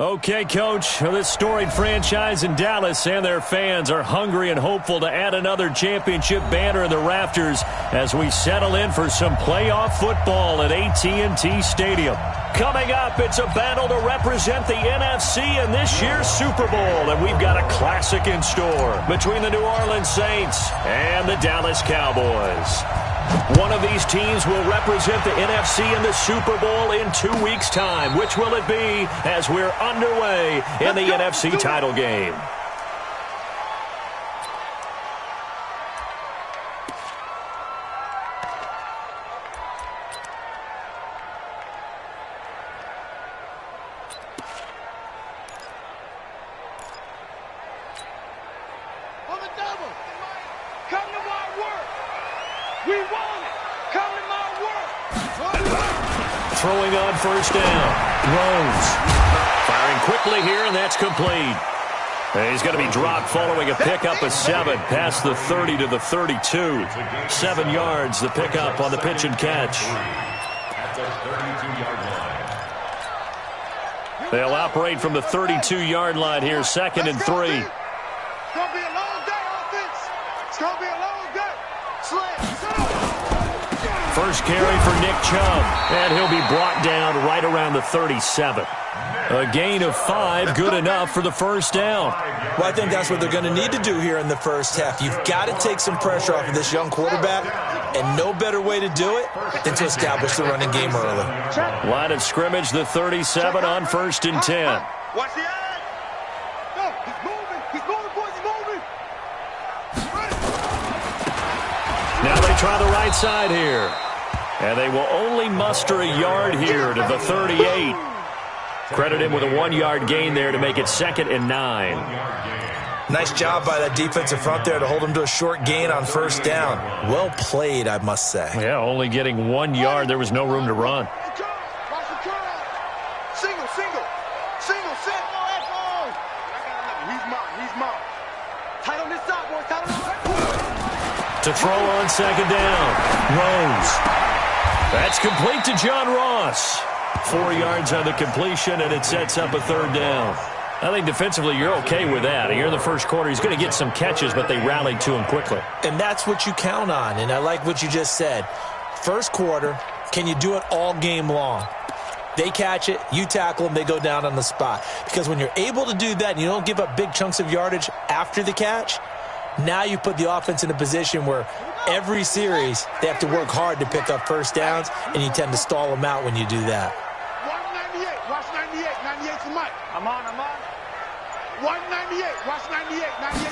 Okay, Coach, this storied franchise in Dallas and their fans are hungry and hopeful to add another championship banner in the rafters as we settle in for some playoff football at AT&T Stadium. Coming up, it's a battle to represent the NFC in this year's Super Bowl, and we've got a classic in store between the New Orleans Saints and the Dallas Cowboys. One of these teams will represent the NFC in the Super Bowl in 2 weeks' time. Which will it be as we're underway in the NFC title game? Throwing on first down. Rose. Firing quickly here, and that's complete. And he's going to be dropped following a pickup of 7 past the 30 to the 32. 7 yards, the pickup on the pitch and catch. They'll operate from the 32-yard line here, 2nd and 3. It's going to be a long day, offense. It's going to be a long day. First carry for Nick Chubb, and he'll be brought down right around the 37. A gain of 5, good enough for the first down. Well, I think that's what they're going to need to do here in the first half. You've got to take some pressure off of this young quarterback, and no better way to do it than to establish the running game early. Line of scrimmage, the 37 on 1st and 10. Watch the eye. No, he's moving. He's moving, boys. He's moving. Now they try the right side here. And they will only muster a yard here to the 38. Credit him with a 1-yard gain there to make it 2nd and 9. Nice job by that defensive front there to hold him to a short gain on first down. Well played, I must say. Yeah, only getting 1 yard. There was no room to run. Single. He's mine. Tight on this side, boys. Tight on this side. To throw on 2nd down. Rose. That's complete to John Ross. 4 yards on the completion, and it sets up a 3rd down. I think defensively you're okay with that. Here in the first quarter, he's going to get some catches, but they rallied to him quickly. And that's what you count on, and I like what you just said. First quarter, can you do it all game long? They catch it, you tackle them, they go down on the spot. Because when you're able to do that and you don't give up big chunks of yardage after the catch, now you put the offense in a position where every series they have to work hard to pick up first downs, and you tend to stall them out when you do that. Watch 98. Watch 98. 98 to Mike. I'm on. Watch 98. Watch 98. 98.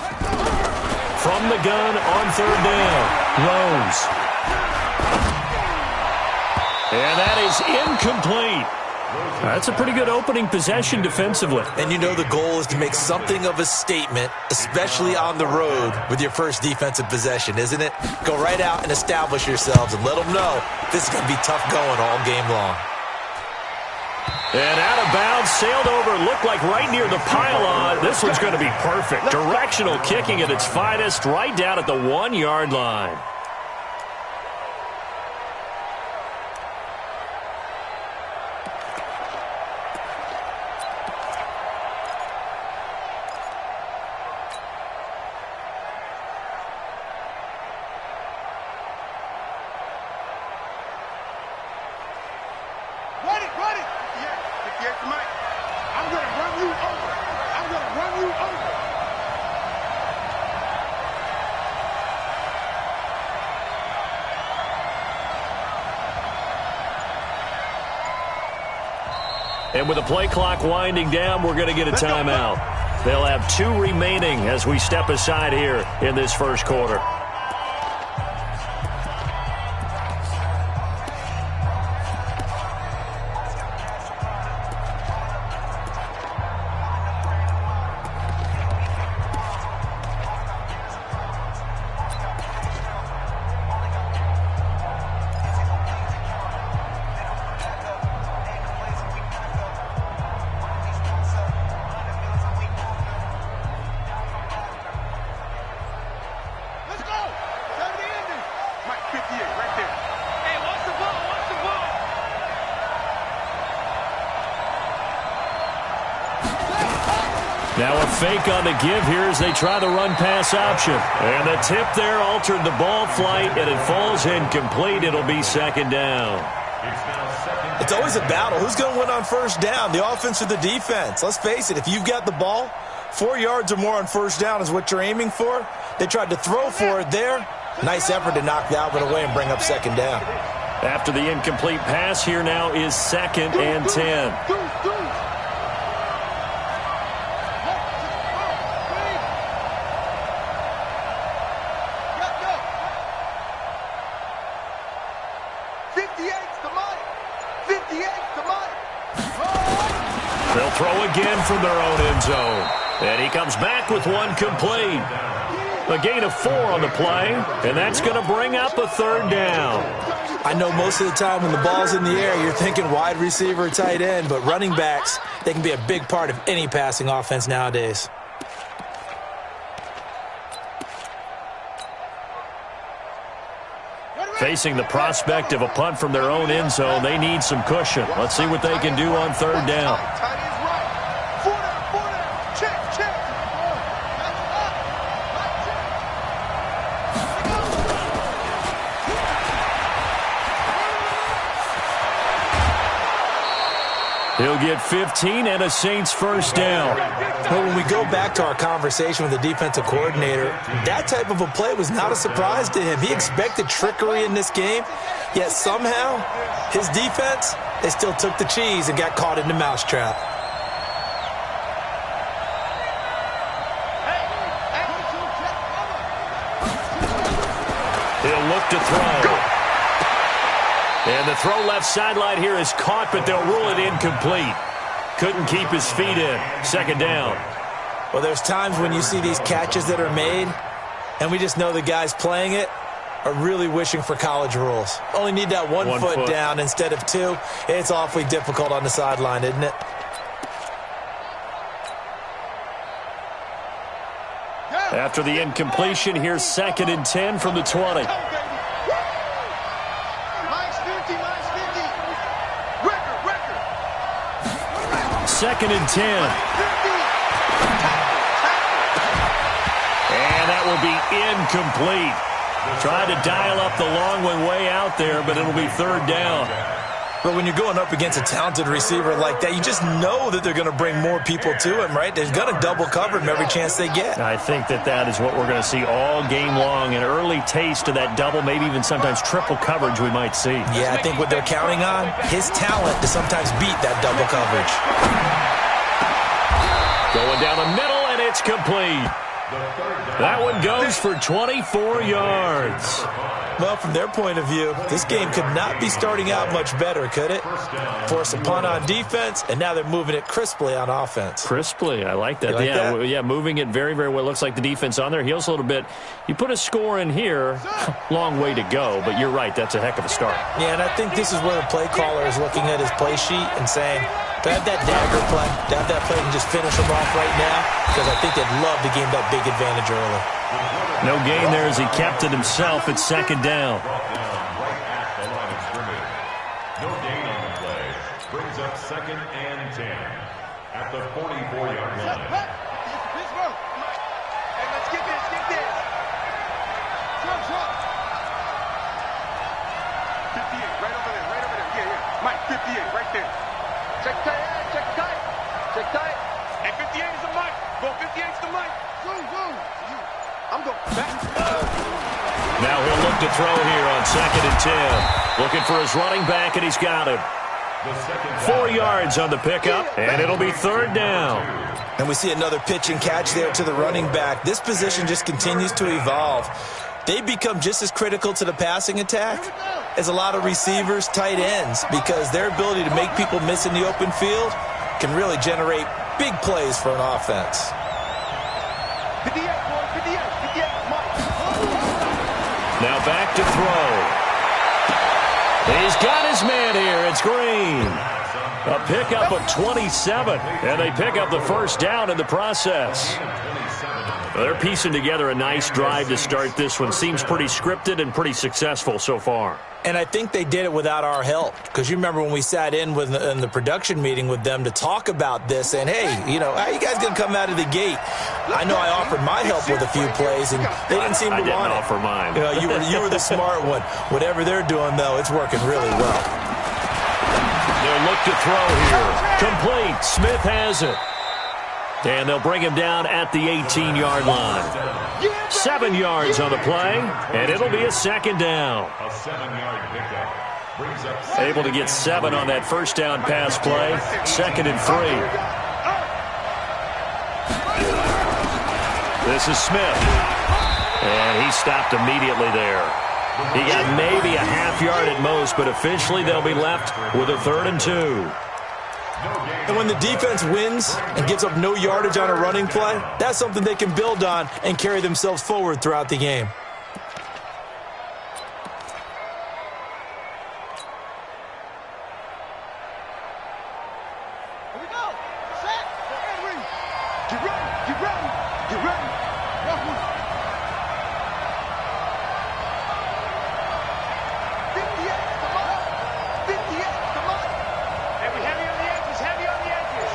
From the gun on 3rd down. Rose. And that is incomplete. That's a pretty good opening possession defensively. And you know the goal is to make something of a statement, especially on the road with your first defensive possession, isn't it? Go right out and establish yourselves and let them know this is going to be tough going all game long. And out of bounds, sailed over, looked like right near the pylon. This one's going to be perfect. Directional kicking at its finest, right down at the 1-yard line. Run it. 58 to Mike. I'm going to run you over. And with the play clock winding down, we're going to get a timeout. They'll have 2 remaining as we step aside here in this first quarter. Let's go! Now a fake on the give here as they try the run-pass option. And the tip there altered the ball flight, and it falls incomplete. It'll be second down. It's always a battle. Who's going to win on first down, the offense or the defense? Let's face it, if you've got the ball, 4 yards or more on first down is what you're aiming for. They tried to throw for it there. Nice effort to knock that one away and bring up second down. After the incomplete pass, here now is 2nd and 10. They'll throw again from their own end zone. And he comes back with one complete. A gain of 4 on the play, and that's going to bring up a third down. I know most of the time when the ball's in the air, you're thinking wide receiver, tight end, but running backs, they can be a big part of any passing offense nowadays. Facing the prospect of a punt from their own end zone, they need some cushion. Let's see what they can do on third down. He'll get 15 and a Saints first down. Well, when we go back to our conversation with the defensive coordinator, that type of a play was not a surprise to him. He expected trickery in this game, yet somehow his defense, they still took the cheese and got caught in the mousetrap. He'll look to throw. And the throw left sideline here is caught, but they'll rule it incomplete. Couldn't keep his feet in. Second down. Well, there's times when you see these catches that are made, and we just know the guys playing it are really wishing for college rules. Only need that one foot down instead of 2. It's awfully difficult on the sideline, isn't it? After the incompletion, here's 2nd and 10 from the 20. Second and 10. And that will be incomplete. Tried to dial up the long one way out there, but it'll be third down. But when you're going up against a talented receiver like that, you just know that they're going to bring more people to him, right? They're going to double cover him every chance they get. I think that is what we're going to see all game long. An early taste of that double, maybe even sometimes triple coverage we might see. Yeah, I think what they're counting on, his talent to sometimes beat that double coverage. Going down the middle, and it's complete. That one goes for 24 yards. Well, from their point of view, this game could not be starting out much better, could it? Force a punt on defense, and now they're moving it crisply on offense. Crisply, I like that. Yeah, moving it very, very well. Looks like the defense on their heels a little bit. You put a score in here, long way to go, but you're right, that's a heck of a start. Yeah, and I think this is where the play caller is looking at his play sheet and saying, to have that dagger play, to have that play and just finish them off right now, because I think they'd love to gain that big advantage early. No gain there as he kept it himself at second down. No gain on the play. Brings up 2nd and 10 at the 44-yard line. Hey, let's get this, get this. Drop. 58, right over there. Yeah. Mike, 58, right there. Check tight. And 58 is the Mike. Go, 58 is the Mike. Woo. I'm going back. Now he'll look to throw here on 2nd and 10. Looking for his running back, and he's got him. 4 yards on the pickup, and it'll be third down. And we see another pitch and catch there to the running back. This position just continues to evolve. They become just as critical to the passing attack as a lot of receivers, tight ends, because their ability to make people miss in the open field can really generate big plays for an offense. 58, Mike. Now back to throw. He's got his man here. It's Green. A pickup of 27, and they pick up the first down in the process. Well, they're piecing together a nice drive to start this one. Seems pretty scripted and pretty successful so far. And I think they did it without our help. Because you remember when we sat in the production meeting with them to talk about this, and hey, you know, how you guys going to come out of the gate? I know I offered my help with a few plays, and they didn't seem to want it. I didn't offer mine. You know, you were the smart one. Whatever they're doing, though, it's working really well. They'll look to throw here. Complete. Smith has it. And they'll bring him down at the 18-yard line. 7 yards on the play, and it'll be a second down. A 7-yard pickup. Brings up Able to get 7 on that first down pass play. 2nd and 3. This is Smith. And he stopped immediately there. He got maybe a half yard at most, but officially they'll be left with a 3rd and 2. And when the defense wins and gives up no yardage on a running play, that's something they can build on and carry themselves forward throughout the game. Here we go. Set. Get ready. Get ready. Get ready. 58. Come on. 58. Come on. Hey, we heavy on the edges. Heavy on the edges.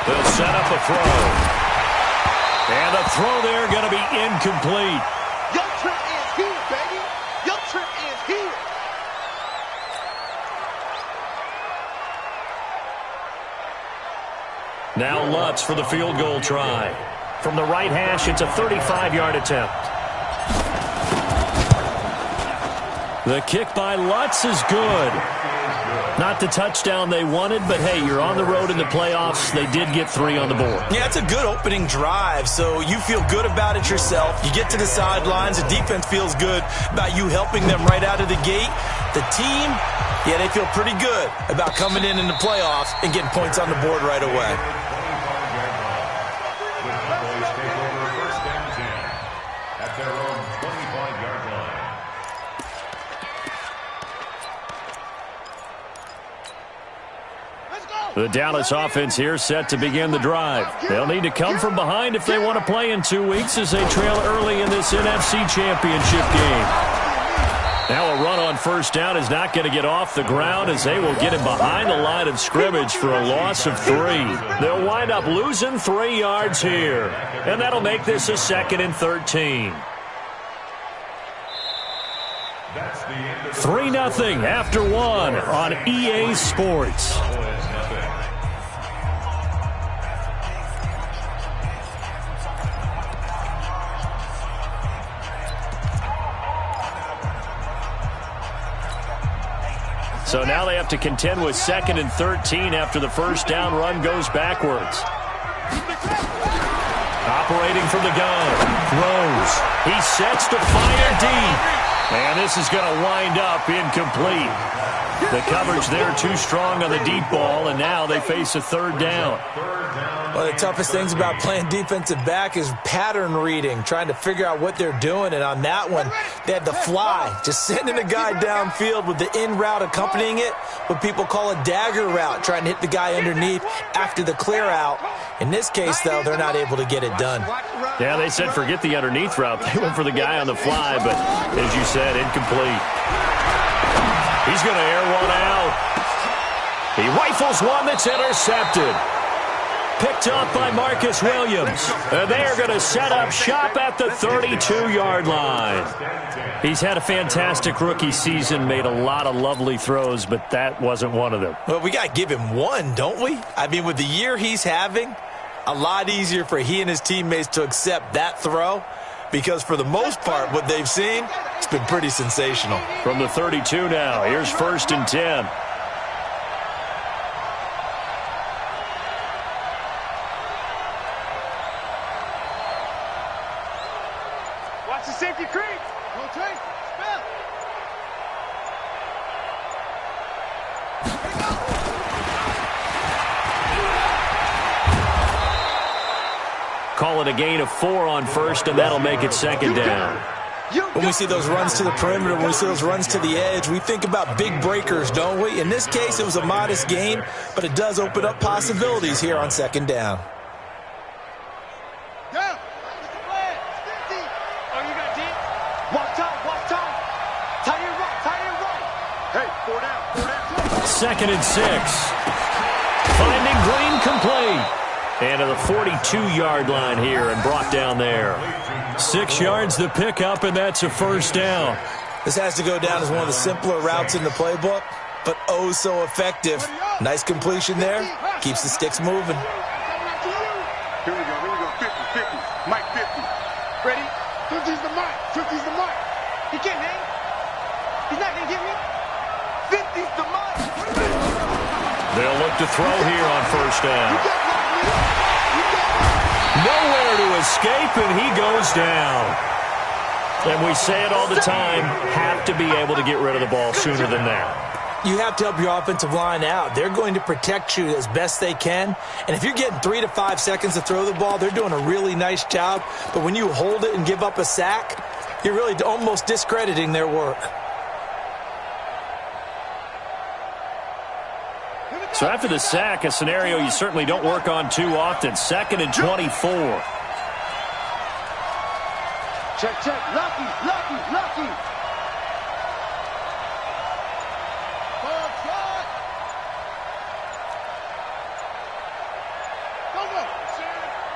They'll set up a throw. And the throw there going to be incomplete. Your trip is here, baby. Your trip is here. Now Lutz for the field goal try. From the right hash, it's a 35-yard attempt. The kick by Lutz is good. Not the touchdown they wanted, but hey, you're on the road in the playoffs. They did get 3 on the board. Yeah, it's a good opening drive, so you feel good about it yourself. You get to the sidelines, the defense feels good about you helping them right out of the gate. The team, yeah, they feel pretty good about coming in the playoffs and getting points on the board right away. The Dallas offense here set to begin the drive. They'll need to come from behind if they want to play in 2 weeks as they trail early in this NFC Championship game. Now a run on first down is not going to get off the ground as they will get him behind the line of scrimmage for a loss of 3. They'll wind up losing 3 yards here. And that'll make this a 2nd and 13. 3-0 after 1 on EA Sports. So now they have to contend with 2nd and 13 after the first down run goes backwards. Operating from the gun. Throws. He sets to fire deep. And this is going to wind up incomplete. The coverage there too strong on the deep ball, and now they face a 3rd down. One of the toughest things about playing defensive back is pattern reading, trying to figure out what they're doing. And on that one, they had the fly, just sending a guy downfield with the in route accompanying it, what people call a dagger route, trying to hit the guy underneath after the clear out. In this case, though, they're not able to get it done. Yeah, they said forget the underneath route. They went for the guy on the fly, but as you said, incomplete. He's going to air one out. He rifles one that's intercepted. Picked up by Marcus Williams. And they are going to set up shop at the 32-yard line. He's had a fantastic rookie season, made a lot of lovely throws, but that wasn't one of them. Well, we got to give him one, don't we? I mean, with the year he's having, a lot easier for he and his teammates to accept that throw, because for the most part, what they've seen, it's been pretty sensational. From the 32 now, here's 1st and 10. Watch the safety creep. Rotate. Spell. Call it a gain of 4 on first, and that'll make it 2nd down. When we see those runs to the perimeter, when we see those runs to the edge, we think about big breakers, don't we? In this case, it was a modest gain, but it does open up possibilities here on 2nd down. 2nd and 6. Finding Green complete. And to the 42-yard line here and brought down there. 6 yards the pickup, and that's a first down. This has to go down as one of the simpler routes in the playbook, but oh so effective. Nice completion there. Keeps the sticks moving. Here we go, 50, Mike 50. Ready? 50's the Mike, 50's the Mike. He can't hang. He's not going to get me. 50's the Mike. They'll look to throw here on first down. Nowhere to escape, and he goes down. And we say it all the time, have to be able to get rid of the ball sooner than that. You have to help your offensive line out. They're going to protect you as best they can. And if you're getting 3 to 5 seconds to throw the ball, they're doing a really nice job. But when you hold it and give up a sack, you're really almost discrediting their work. So after the sack, a scenario you certainly don't work on too often. 2nd and 24. Check. Lucky.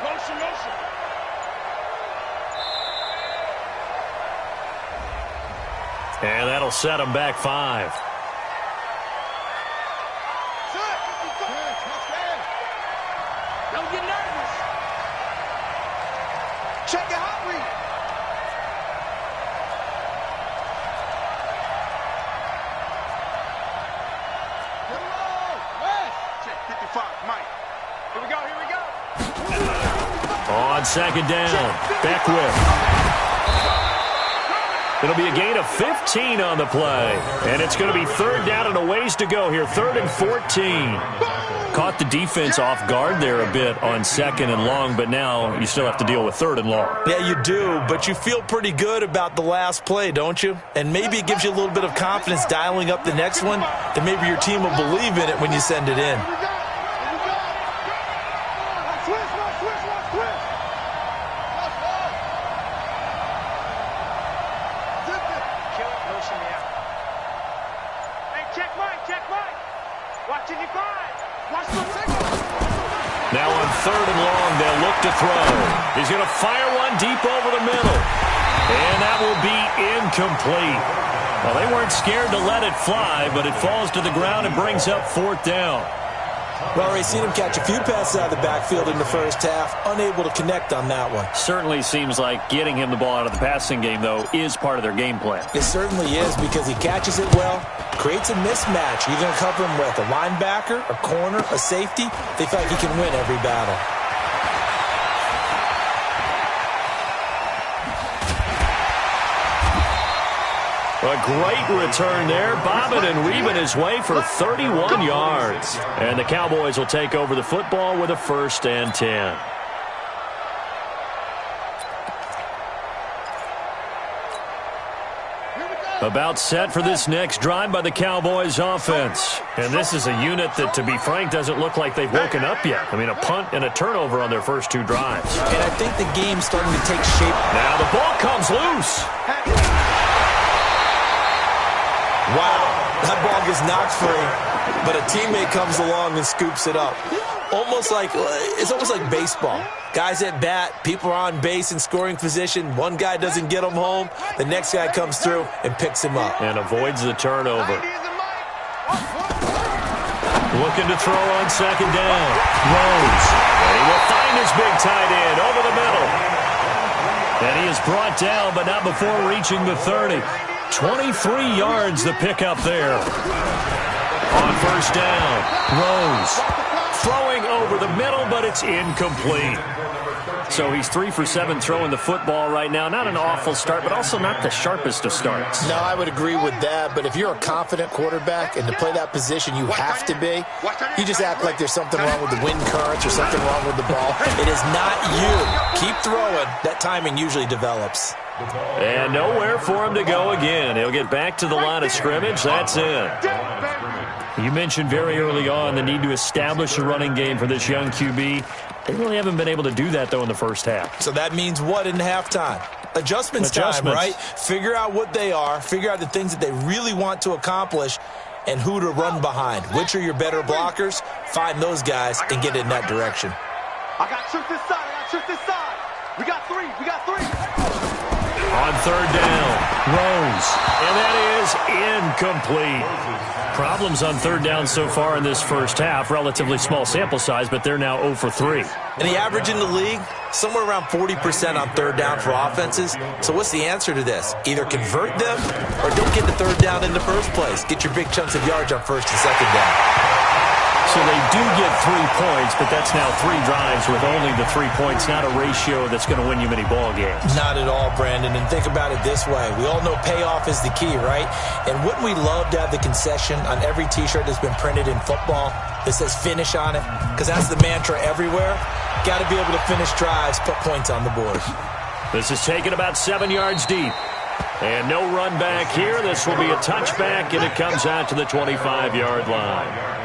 Motion. And that'll set him back 5. Don't get nervous. Check your hot read. Check 55, Mike. Here we go. On 2nd down, Beckwith. It'll be a gain of 15 on the play. And it's going to be 3rd down and a ways to go here. 3rd and 14. Caught the defense off guard there a bit on 2nd and long, but now you still have to deal with 3rd and long. Yeah, you do, but you feel pretty good about the last play, don't you? And maybe it gives you a little bit of confidence dialing up the next one, that maybe your team will believe in it when you send it in. Now on 3rd and long, they'll look to throw. He's going to fire one deep over the middle. And that will be incomplete. Well, they weren't scared to let it fly, but it falls to the ground and brings up 4th down. Well, Ray, seen him catch a few passes out of the backfield in the first half, unable to connect on that one. Certainly seems like getting him the ball out of the passing game, though, is part of their game plan. It certainly is, because he catches it well, creates a mismatch. You're going to cover him with a linebacker, a corner, a safety. They feel like he can win every battle. A great return there, bobbing and weaving his way for 31 yards. And the Cowboys will take over the football with a 1st and 10. About set for this next drive by the Cowboys offense. And this is a unit that, to be frank, doesn't look like they've woken up yet. I mean, a punt and a turnover on their first 2 drives. And I think the game's starting to take shape. Now the ball comes loose. Wow, that ball gets knocked free, but a teammate comes along and scoops it up. It's almost like baseball. Guys at bat, people are on base in scoring position. One guy doesn't get him home. The next guy comes through and picks him up. And avoids the turnover. Looking to throw on 2nd down. Rose. And he will find his big tight end over the middle. And he is brought down, but not before reaching the 30. 23 yards the pickup there. On 1st down, Rose throwing over the middle, but it's incomplete. So he's 3 for 7 throwing the football right now. Not an awful start, but also not the sharpest of starts. No, I would agree with that, but if you're a confident quarterback and to play that position you have to be, you just act like there's something wrong with the wind currents or something wrong with the ball. It is not you. Keep throwing. That timing usually develops. And nowhere for him to go again. He'll get back to the line of scrimmage. That's it. You mentioned very early on the need to establish a running game for this young QB. They really haven't been able to do that, though, in the first half. So that means what in halftime? Adjustments time, right? Figure out what they are. Figure out the things that they really want to accomplish. and who to run behind. Which are your better blockers? Find those guys and get in that direction. I got troops this side. I got troops this side. We got three. We got three. On third down, Rose. And that is incomplete. Problems on third down so far in this first half. Relatively small sample size, but they're now 0 for 3. And the average in the league, somewhere around 40% on third down for offenses. So what's the answer to this? Either convert them or don't get the third down in the first place. Get your big chunks of yards on first and second down. So they do get 3 points, but that's now 3 drives with only the 3 points, not a ratio that's going to win you many ball games. Not at all, Brandon. And think about it this way. We all know payoff is the key, right? And wouldn't we love to have the concession on every T-shirt that's been printed in football that says finish on it? Because that's the mantra everywhere. Got to be able to finish drives, put points on the board. This is taken about 7 yards deep. And no run back here. This will be a touchback, and it comes out to the 25-yard line.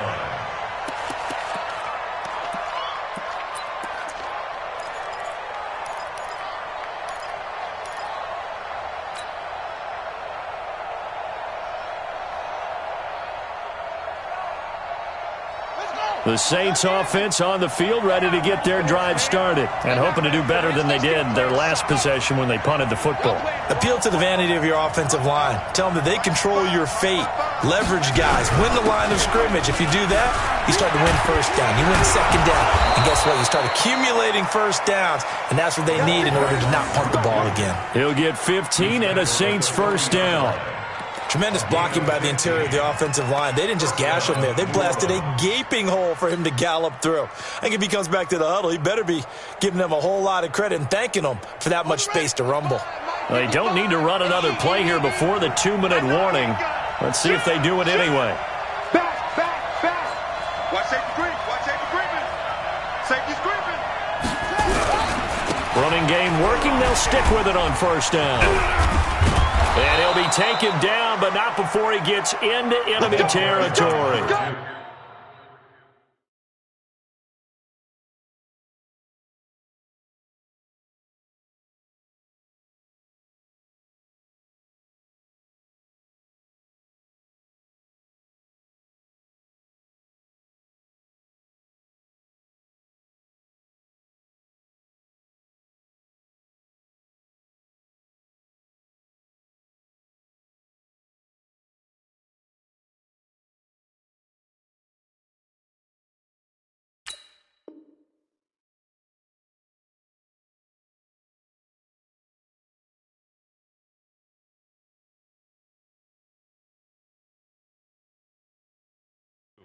The Saints offense on the field, ready to get their drive started and hoping to do better than they did their last possession when they punted the football. Appeal to the vanity of your offensive line. Tell them that they control your fate. Leverage guys. Win the line of scrimmage. If you do that, you start to win first down. You win second down. And guess what? You start accumulating first downs, and that's what they need in order to not punt the ball again. He'll get 15 and a Saints first down. Tremendous blocking by the interior of the offensive line. They didn't just gash him there. They blasted a gaping hole for him to gallop through. I think if he comes back to the huddle, he better be giving them a whole lot of credit and thanking them for that much space to rumble. They don't need to run another play here before the 2-minute warning. Let's see if they do it anyway. Back. Watch safety creep. Watch safety creeping. Safety's creeping. Running game working. They'll stick with it on first down. And he'll be taken down, but not before he gets into enemy territory.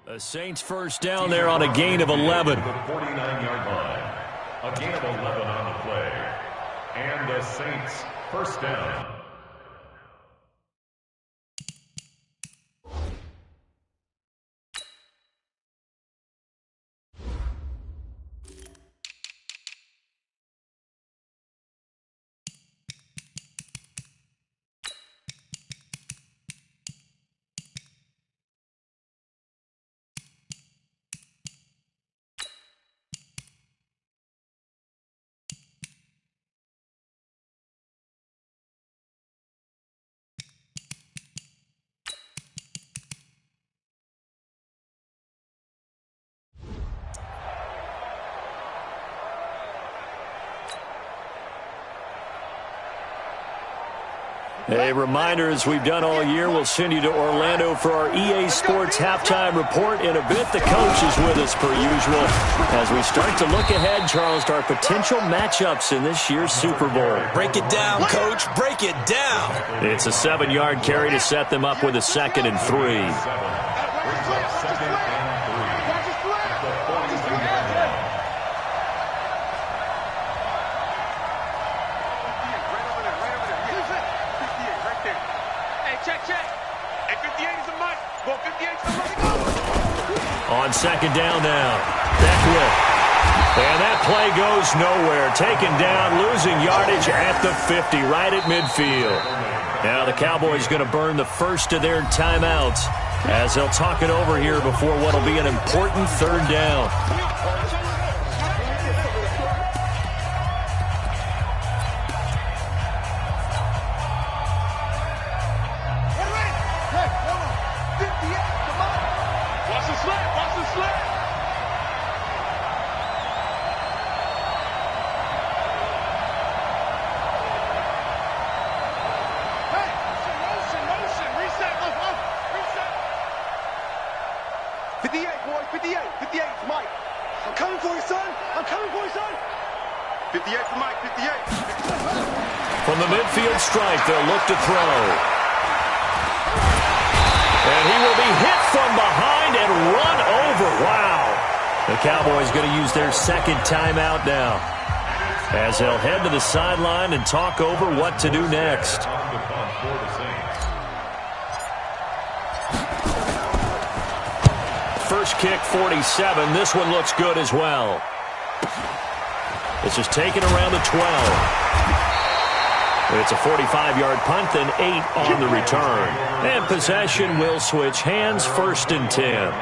A Saints first down there on a gain of 11. The 49-yard line. A gain of 11 on the play. And the Saints first down. A reminder, as we've done all year, we'll send you to Orlando for our EA Sports halftime report in a bit. The coach is with us per usual as we start to look ahead, Charles, to our potential matchups in this year's Super Bowl. Break it down, Coach. Break it down. It's a 7-yard carry to set them up with a 2nd and 3. On 2nd down now, Beckwith. And that play goes nowhere. Taken down, losing yardage at the 50, right at midfield. Now the Cowboys going to burn the first of their timeouts as they'll talk it over here before what will be an important 3rd down. 58 for Mike, 58. From the midfield stripe, they'll look to throw. And he will be hit from behind and run over. Wow. The Cowboys going to use their second timeout now, as they'll head to the sideline and talk over what to do next. First kick, 47. This one looks good as well. This is taken around the 12. It's a 45-yard punt, then 8 on the return. And possession will switch hands, 1st and 10.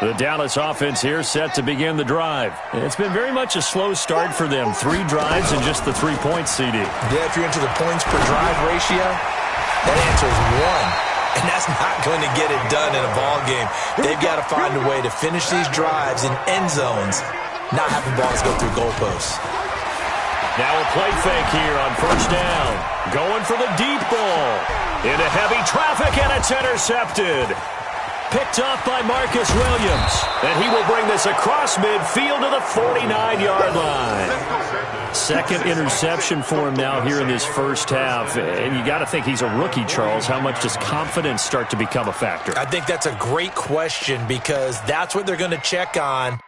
The Dallas offense here set to begin the drive. It's been very much a slow start for them. 3 drives and just the 3 points, CD. Yeah, if you're into the points per drive ratio, that answer is 1. And that's not going to get it done in a ball game. They've got to find a way to finish these drives in end zones, not having balls go through goalposts. Now a play fake here on 1st down. Going for the deep ball. Into heavy traffic, and it's intercepted. Picked off by Marcus Williams. And he will bring this across midfield to the 49-yard line. Second interception for him now here in this first half. And you got to think he's a rookie, Charles. How much does confidence start to become a factor? I think that's a great question, because that's what they're going to check on.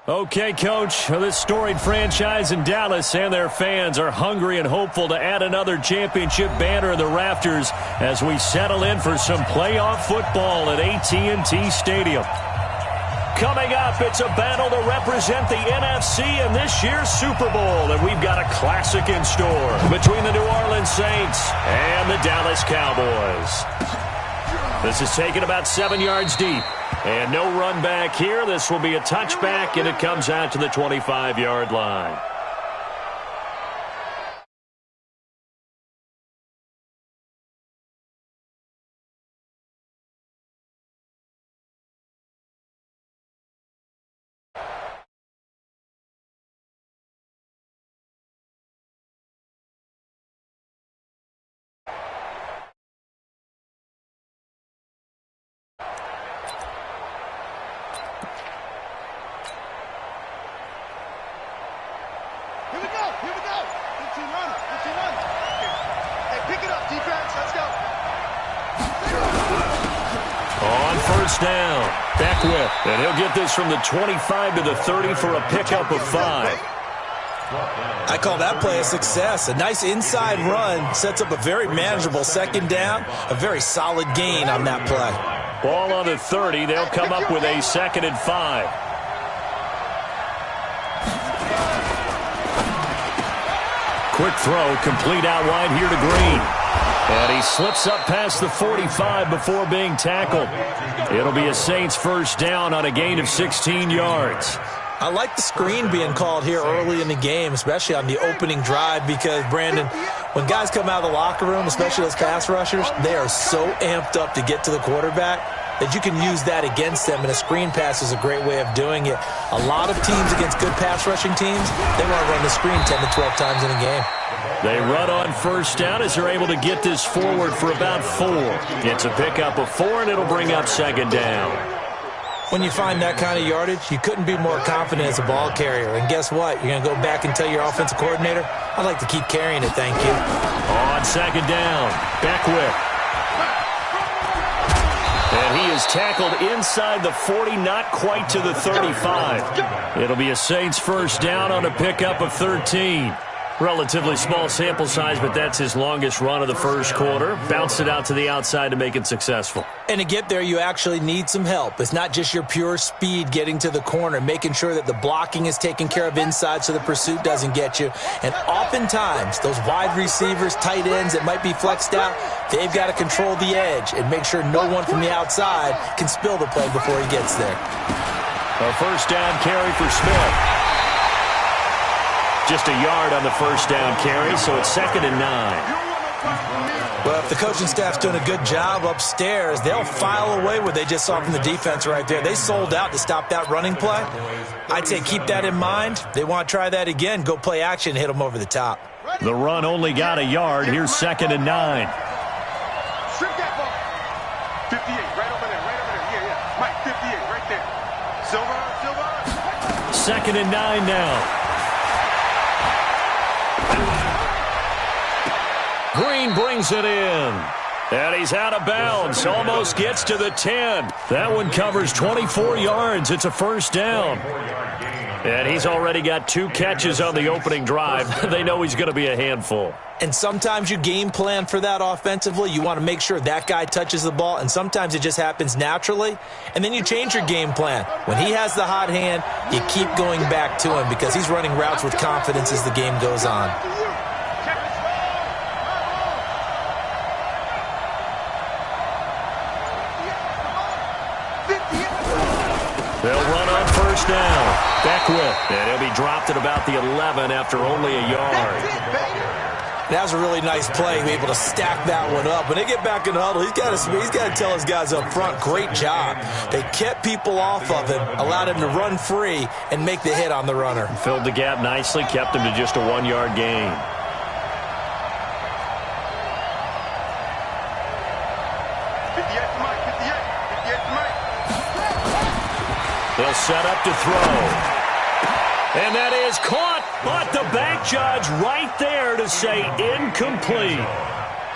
Okay, Coach, this storied franchise in Dallas and their fans are hungry and hopeful to add another championship banner in the rafters as we settle in for some playoff football at AT&T Stadium. Coming up, it's a battle to represent the NFC in this year's Super Bowl, and we've got a classic in store between the New Orleans Saints and the Dallas Cowboys. This is taken about 7 yards deep. And no run back here. This will be a touchback, and it comes out to the 25-yard line. Down. Beckwith, and he'll get this from the 25 to the 30 for a pickup of 5. I call that play a success. A nice inside run sets up a very manageable second down, a very solid gain on that play. Ball on the 30. They'll come up with a 2nd and 5. Quick throw, complete out wide here to Green. And he slips up past the 45 before being tackled. It'll be a Saints first down on a gain of 16 yards. I like the screen being called here early in the game, especially on the opening drive, because, Brandon, when guys come out of the locker room, especially those pass rushers, they are so amped up to get to the quarterback that you can use that against them, and a screen pass is a great way of doing it. A lot of teams against good pass rushing teams, they want to run the screen 10 to 12 times in a game. They run on first down as they're able to get this forward for about 4. It's a pickup of 4, and it'll bring up 2nd down. When you find that kind of yardage, you couldn't be more confident as a ball carrier. And guess what? You're going to go back and tell your offensive coordinator, I'd like to keep carrying it, thank you. On 2nd down, Beckwith. And he is tackled inside the 40, not quite to the 35. It'll be a Saints first down on a pickup of 13. Relatively small sample size, but that's his longest run of the first quarter. Bounced it out to the outside to make it successful. And to get there, you actually need some help. It's not just your pure speed getting to the corner, making sure that the blocking is taken care of inside so the pursuit doesn't get you. And oftentimes, those wide receivers, tight ends that might be flexed out, they've got to control the edge and make sure no one from the outside can spill the play before he gets there. A first down carry for Smith. Just a yard on the first down carry, so it's 2nd and 9. Well, if the coaching staff's doing a good job upstairs, they'll file away what they just saw from the defense right there. They sold out to stop that running play. I'd say keep that in mind. They want to try that again, go play action, hit them over the top. The run only got a yard. Here's 2nd and 9. Strip that ball. 58, right over there, right over there. Yeah. Mike, 58, right there. Silver. 2nd and 9 now. Green brings it in. And he's out of bounds. Almost gets to the 10. That one covers 24 yards. It's a first down. And he's already got 2 catches on the opening drive. They know he's going to be a handful. And sometimes you game plan for that offensively. You want to make sure that guy touches the ball, and sometimes it just happens naturally. And then you change your game plan. When he has the hot hand, you keep going back to him because he's running routes with confidence as the game goes on. They'll run on first down. Beckwith. And he'll be dropped at about the 11 after only a yard. That was a really nice play, be able to stack that one up. When they get back in the huddle, he's got to tell his guys up front, great job. They kept people off of him, allowed him to run free and make the hit on the runner. Filled the gap nicely, kept him to just a 1-yard gain. They'll set up to throw. And that is caught, but the back judge right there to say incomplete.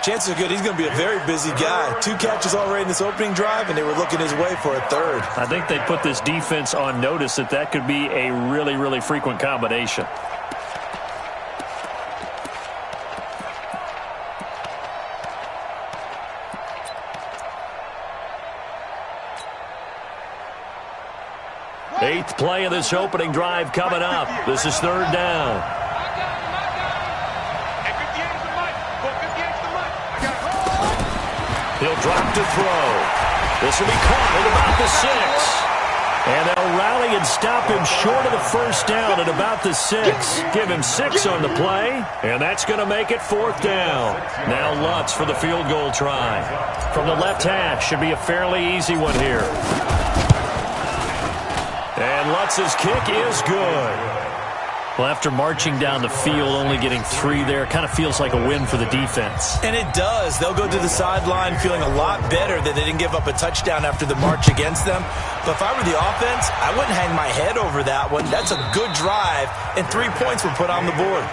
chances are good he's going to be a very busy guy. 2 catches already in this opening drive, and they were looking his way for a third. I think they put this defense on notice that could be a really, really frequent combination. Eighth play of this opening drive coming up. This is third down. He'll drop to throw. This will be caught at about the 6. And they'll rally and stop him short of the first down at about the 6. Give him 6 on the play, and that's going to make it fourth down. Now Lutz for the field goal try. From the left hash, should be a fairly easy one here. And Lutz's kick is good. Well, after marching down the field, only getting 3 there, kind of feels like a win for the defense. And it does. They'll go to the sideline feeling a lot better that they didn't give up a touchdown after the march against them. But if I were the offense, I wouldn't hang my head over that one. That's a good drive, and 3 points were put on the board.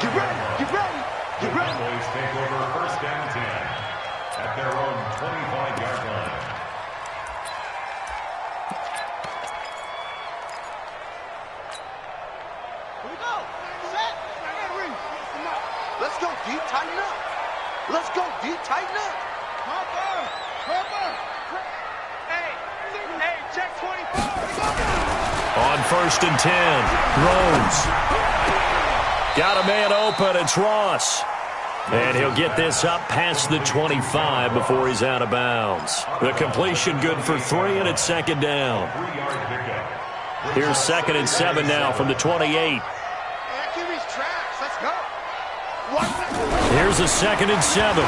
Get ready, get ready, get ready. Cowboys take over first down 10 at their own 25-yard line. Let's go deep, tighten up. Let's go deep, tighten up. Hey, check 24. On first and 10, Rose. Got a man open, it's Ross. And he'll get this up past the 25 before he's out of bounds. The completion good for 3, and it's second down. 3-yard pickup. Here's second and 7 now from the 28. Here's a second and 7.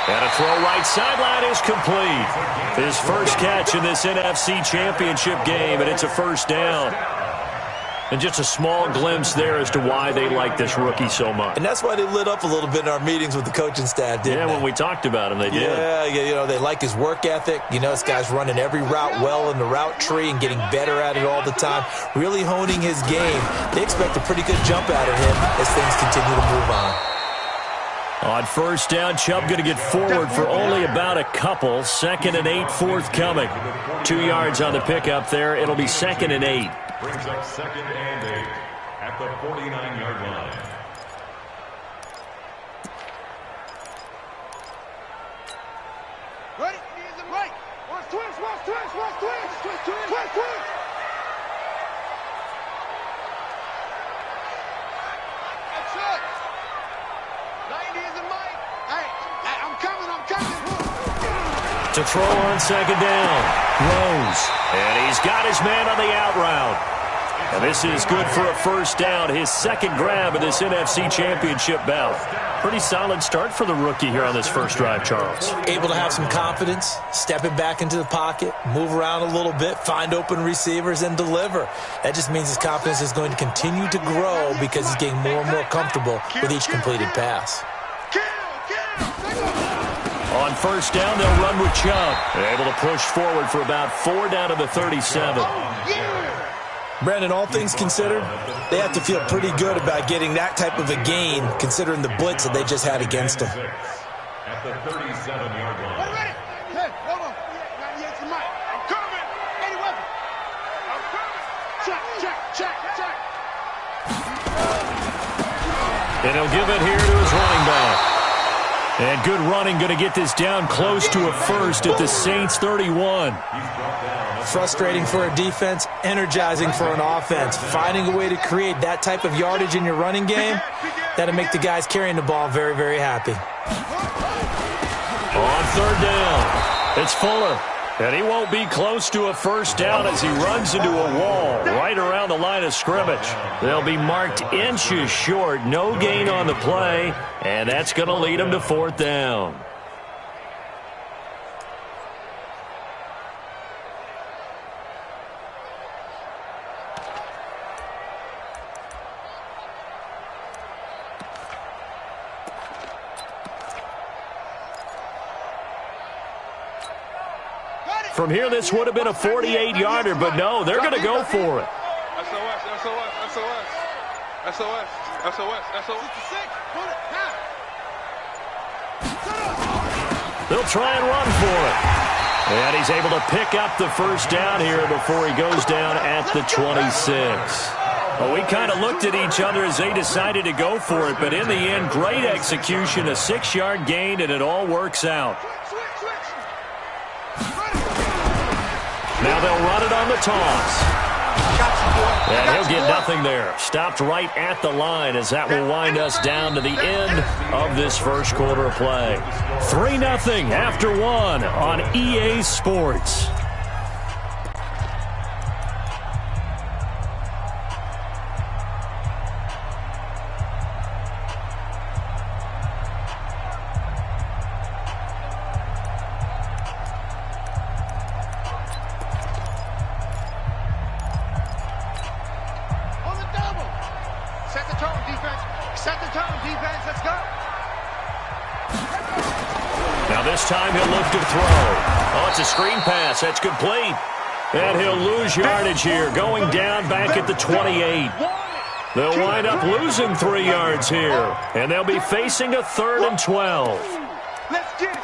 And a throw right sideline is complete. His first catch in this NFC Championship game, and it's a first down. And just a small glimpse there as to why they like this rookie so much. And that's why they lit up a little bit in our meetings with the coaching staff, didn't they? When we talked about him, they did. Yeah, you know, they like his work ethic. You know, this guy's running every route well in the route tree and getting better at it all the time, really honing his game. They expect a pretty good jump out of him as things continue to move on. On first down, Chubb going to get forward for only about a couple. Second and 8 forthcoming. 2 yards on the pickup there. It'll be second and 8. Brings up second and 8 at the 49-yard line. Ready? Right. Watch twist. That's it. 90 is the mic. Hey, I'm coming. To throw on second down, Rose. And he's got his man on the out route. And this is good for a first down, his second grab of this NFC Championship bout. Pretty solid start for the rookie here on this first drive, Charles. Able to have some confidence, stepping back into the pocket, move around a little bit, find open receivers, and deliver. That just means his confidence is going to continue to grow because he's getting more and more comfortable with each completed pass. On first down, they'll run with Chubb. Able to push forward for about 4 down to the 37. Brandon, all things considered, they have to feel pretty good about getting that type of a gain, considering the blitz that they just had against them. At the 37-yard line. Ready? Hey, hold on. 98's the mic. I'm coming. Any weapon. I'm coming. Check. And he'll give it here to his running back. And good running, going to get this down close to a first at the Saints 31. Frustrating for a defense, energizing for an offense. Finding a way to create that type of yardage in your running game, that'll make the guys carrying the ball very, very happy. On third down, it's Fuller. And he won't be close to a first down as he runs into a wall right around the line of scrimmage. They'll be marked inches short, no gain on the play, and that's going to lead them to fourth down. From here, this would have been a 48-yarder, but no, they're going to go for it. SOS. They'll try and run for it. And he's able to pick up the first down here before he goes down at the 26. Well, we kind of looked at each other as they decided to go for it, but in the end, great execution, a 6-yard gain, and it all works out. Now they'll run it on the toss. And he'll get nothing there. Stopped right at the line as that will wind us down to the end of this first quarter of play. 3-0 after 1 on EA Sports. Time he'll look to throw. Oh, it's a screen pass. That's complete. And he'll lose yardage here, going down back at the 28. They'll wind up losing 3 yards here, and they'll be facing a 3rd and 12. Let's get it.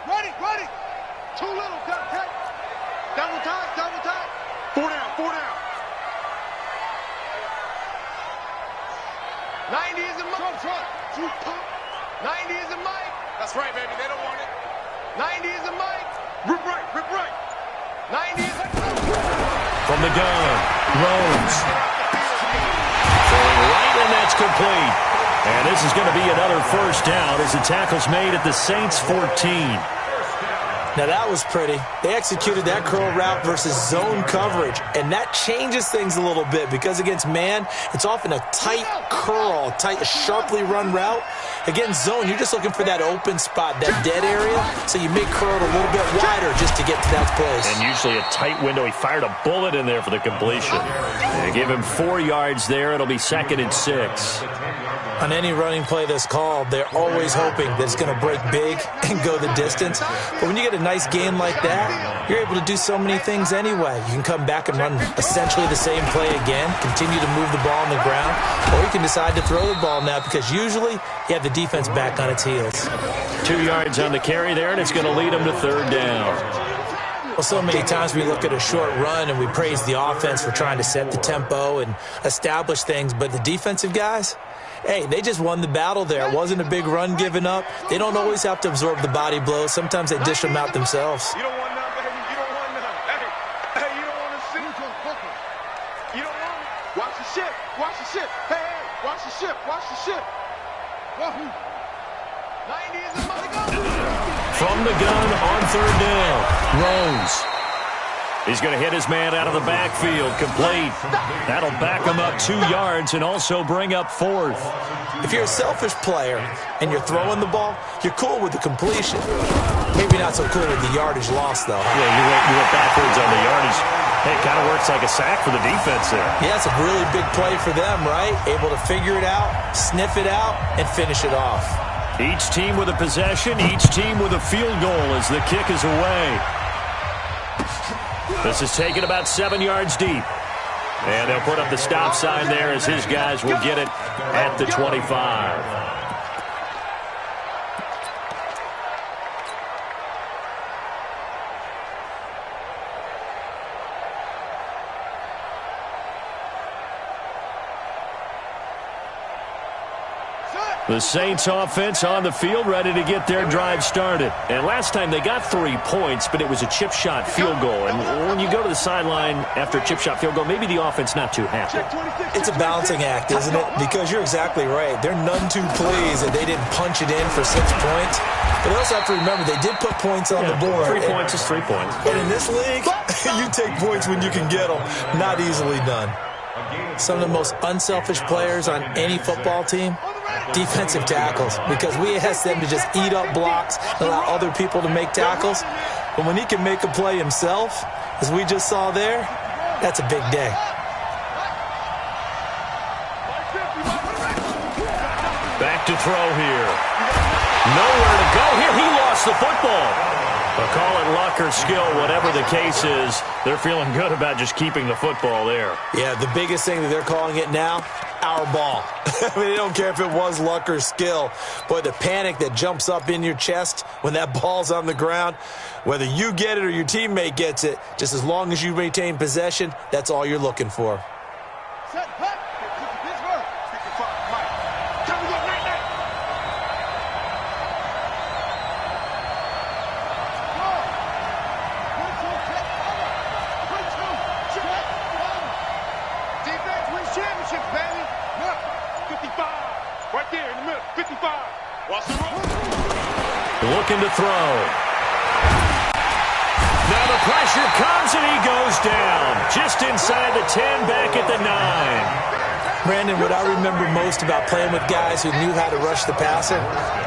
Ready. Too little, cut. Double time. 4 down. 90 is a mic. 90 is a mic. That's right, baby. They don't want it. 90 is a mic. Rip right. 90 is a from the gun, Rhodes. Throwing right, and that's complete. And this is going to be another first down as the tackle's made at the Saints 14. Now that was pretty. They executed that curl route versus zone coverage, and that changes things a little bit because against man, it's often a tight curl, sharply run route. Against zone, you're just looking for that open spot, that dead area, so you make curl a little bit wider just to get to that place. And usually a tight window. He fired a bullet in there for the completion. They give him 4 yards there. It'll be 2nd and 6. On any running play that's called, they're always hoping that it's going to break big and go the distance. But when you get a nice gain like that, you're able to do so many things anyway. You can come back and run essentially the same play again, continue to move the ball on the ground, or you can decide to throw the ball now because usually you have the defense back on its heels. 2 yards on the carry there, and it's going to lead them to 3rd down. Well, so many times we look at a short run and we praise the offense for trying to set the tempo and establish things, but the defensive guys, hey, they just won the battle there. It wasn't a big run given up. They don't always have to absorb the body blows. Sometimes they dish them out themselves. You don't want none, baby. You don't want none. Hey, you don't want to see. You don't want it. Watch the ship. Hey, watch the ship. 90 is a money go. From the gun on 3rd down, Rhodes. He's going to hit his man out of the backfield, complete. That'll back him up 2 yards and also bring up 4th. If you're a selfish player and you're throwing the ball, you're cool with the completion. Maybe not so cool with the yardage loss, though. Yeah, you went backwards on the yardage. Hey, it kind of works like a sack for the defense there. Yeah, it's a really big play for them, right? Able to figure it out, sniff it out, and finish it off. Each team with a possession, each team with a field goal as the kick is away. This is taken about 7 yards deep. And they'll put up the stop sign there as his guys will get it at the 25. The Saints offense on the field ready to get their drive started. And last time they got 3 points, but it was a chip shot field goal. And when you go to the sideline after a chip shot field goal, maybe the offense not too happy. It's a balancing act, isn't it? Because you're exactly right. They're none too pleased that they didn't punch it in for 6 points. But they also have to remember they did put points on the board. 3 points is 3 points. But in this league, you take points when you can get them. Not easily done. Some of the most unselfish players on any football team, defensive tackles, because we ask them to just eat up blocks and allow other people to make tackles. But when he can make a play himself, as we just saw there, that's a big day. Back to throw here. Nowhere to go here. He lost the football. But call it luck or skill, whatever the case is, they're feeling good about just keeping the football there. Yeah, the biggest thing that they're calling it now, our ball. I mean, they don't care if it was luck or skill. Boy, the panic that jumps up in your chest when that ball's on the ground, whether you get it or your teammate gets it, just as long as you maintain possession, that's all you're looking for. Set, hut. This work. 55, Mike. Come on, night, night. Defense wins championships, baby. Look, 55. Right there in the middle. 55. Watch the roll. Looking to throw. Now the pressure comes and he goes down. Just inside the 10, back at the 9. Brandon, what I remember most about playing with guys who knew how to rush the passer,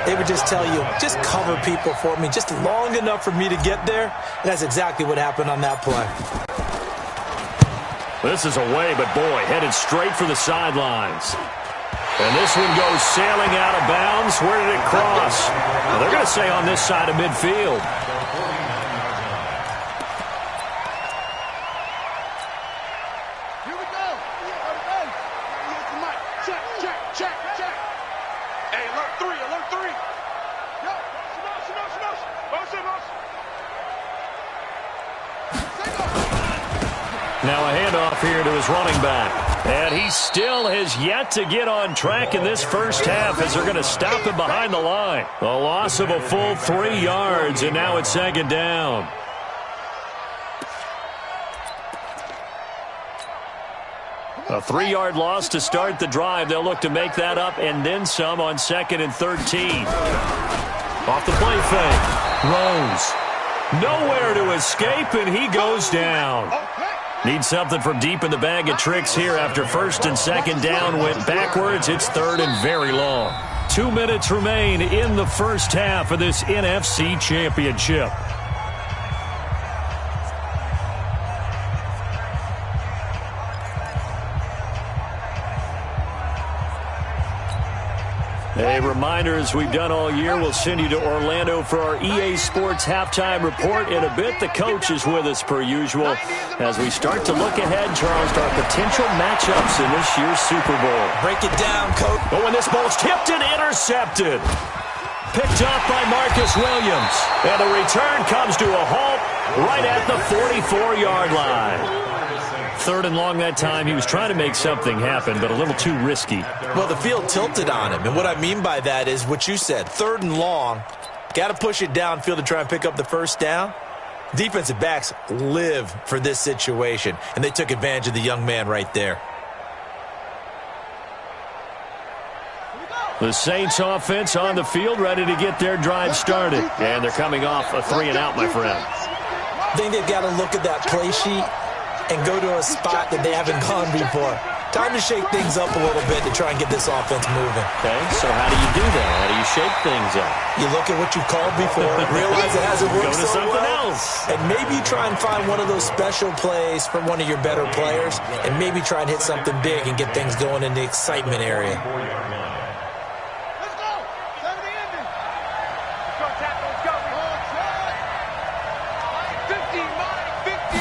they would just tell you, just cover people for me, just long enough for me to get there. And that's exactly what happened on that play. This is away, but boy, headed straight for the sidelines. And this one goes sailing out of bounds. Where did it cross? Well, they're going to say on this side of midfield. Here we go. Here's the mic. Check, check, check, check. Hey, alert 3, alert 3. Yo, motion. Now a handoff here to his running back. And he still has yet to get on track in this first half as they're going to stop him behind the line. A loss of a full 3 yards, and now it's second down. A 3-yard loss to start the drive. They'll look to make that up and then some on 2nd and 13. Off the play fake. Rose. Nowhere to escape, and he goes down. Need something from deep in the bag of tricks here after 1st and 2nd down went backwards. It's 3rd and very long. 2 minutes remain in the first half of this NFC Championship. A reminder, as we've done all year, we'll send you to Orlando for our EA Sports halftime report in a bit. The coach is with us per usual as we start to look ahead, Charles, to our potential matchups in this year's Super Bowl. Break it down, coach. But when this ball's tipped and intercepted, picked up by Marcus Williams. And the return comes to a halt right at the 44-yard line. 3rd and long that time. He was trying to make something happen, but a little too risky. Well, the field tilted on him, and what I mean by that is what you said. 3rd and long, got to push it downfield to try and pick up the first down. Defensive backs live for this situation, and they took advantage of the young man right there. The Saints offense on the field, ready to get their drive started. And they're coming off a 3-and-out, my friend. I think they've got to look at that play sheet and go to a spot that they haven't gone before. Time to shake things up a little bit to try and get this offense moving. Okay, so how do you do that? How do you shake things up? You look at what you called before, realize it hasn't worked Go to so something well, else. and maybe try and find one of those special plays from one of your better players, and maybe try and hit something big and get things going in the excitement area. Let's go. 70 ending. Go tackle, let's go. 50, Mike, 50.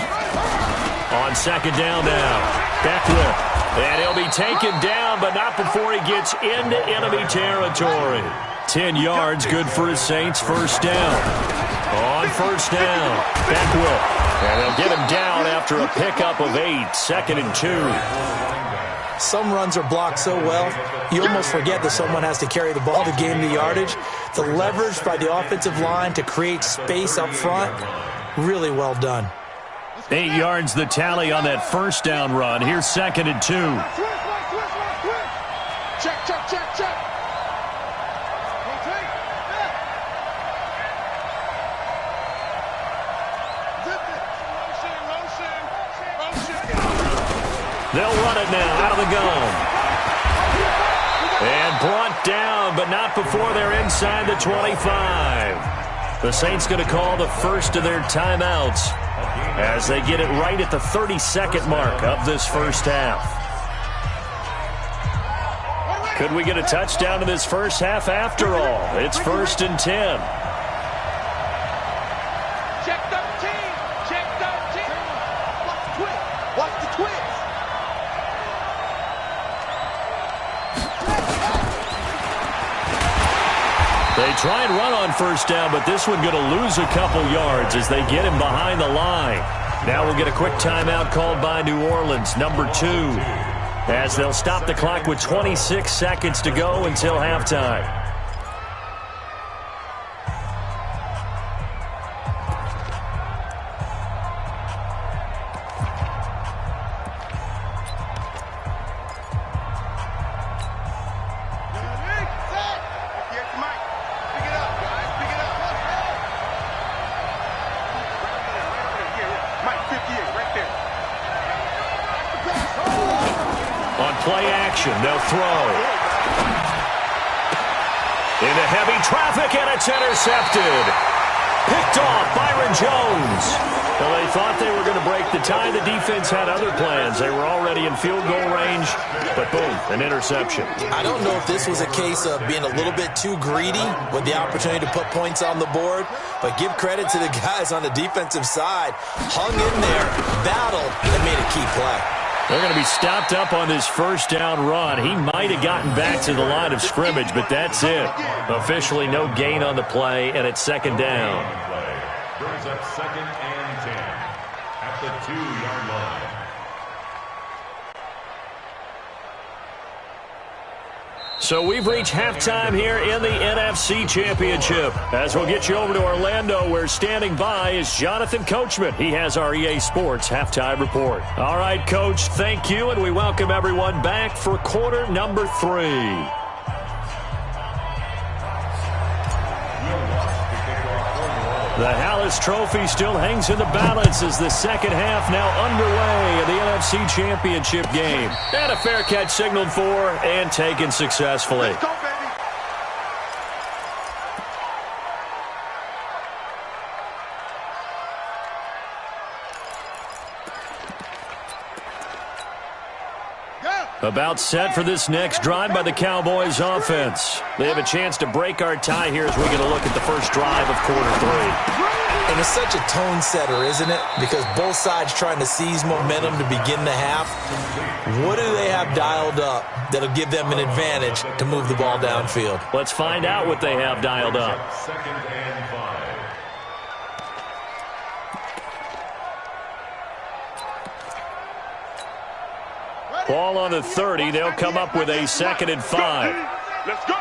On 2nd down now. Beckwith. And he'll be taken down, but not before he gets into enemy territory. 10 yards, good for his Saints. First down. On 1st down, Beckwith. And they'll get him down after a pickup of 8. 2nd and 2. Some runs are blocked so well, you almost forget that someone has to carry the ball to gain the yardage. The leverage by the offensive line to create space up front, really well done. 8 yards the tally on that first down run. Here's 2nd and 2. Check, check, check, check. They'll run it now out of the gun. And brought down, but not before they're inside the 25. The Saints going to call the first of their timeouts as they get it right at the 32nd mark of this first half. Could we get a touchdown in this first half after all? It's 1st and 10. Check 13. Check 13. Watch the twist. Watch the twist. They try and run on first down, but this one going to lose a couple yards as they get him behind the line. Now we'll get a quick timeout called by New Orleans, number 2, as they'll stop the clock with 26 seconds to go until halftime. They'll throw. Into heavy traffic, and it's intercepted. Picked off Byron Jones. Well, they thought they were going to break the tie. The defense had other plans. They were already in field goal range, but boom, an interception. I don't know if this was a case of being a little bit too greedy with the opportunity to put points on the board, but give credit to the guys on the defensive side. Hung in there, battled, and made a key play. They're going to be stopped up on this first down run. He might have gotten back to the line of scrimmage, but that's it. Officially no gain on the play, and it's 2nd down. Brings up 2nd and 10 at the 2-yard line. So we've reached halftime here in the NFC Championship. As we'll get you over to Orlando, where standing by is Jonathan Coachman. He has our EA Sports halftime report. All right, Coach, thank you, and we welcome everyone back for quarter number 3. The Hallis Trophy still hangs in the balance as the second half now underway in the NFC Championship game. And a fair catch signaled for and taken successfully. Let's go, baby. About set for this next drive by the Cowboys offense. They have a chance to break our tie here as we get a look at the first drive of quarter 3. And it's such a tone setter, isn't it? Because both sides trying to seize momentum to begin the half. What do they have dialed up that'll give them an advantage to move the ball downfield? Let's find out what they have dialed up. 2nd and 5. Ball on the 30. They'll come up with a 2nd and 5. Let's go.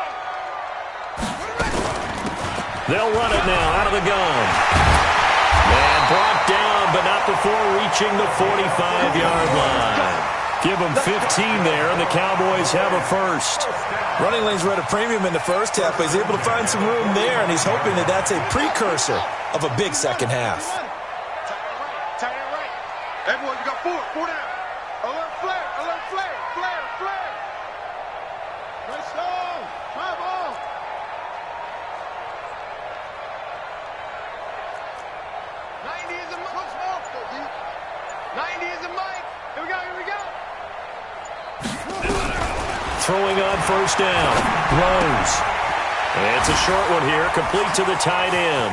They'll run it now out of the gun. And brought down, but not before reaching the 45-yard line. Give them 15 there, and the Cowboys have a first. Running lanes were at a premium in the first half, but he's able to find some room there, and he's hoping that that's a precursor of a big second half. Tight end right. Hey, boy, you got 4 down. Alert flare, alert flare, flare, flare. Let's go. Try ball. 90 is a mic. 90 is a mic. Here we go, here we go. Throwing on first down. Rose. And it's a short one here, complete to the tight end.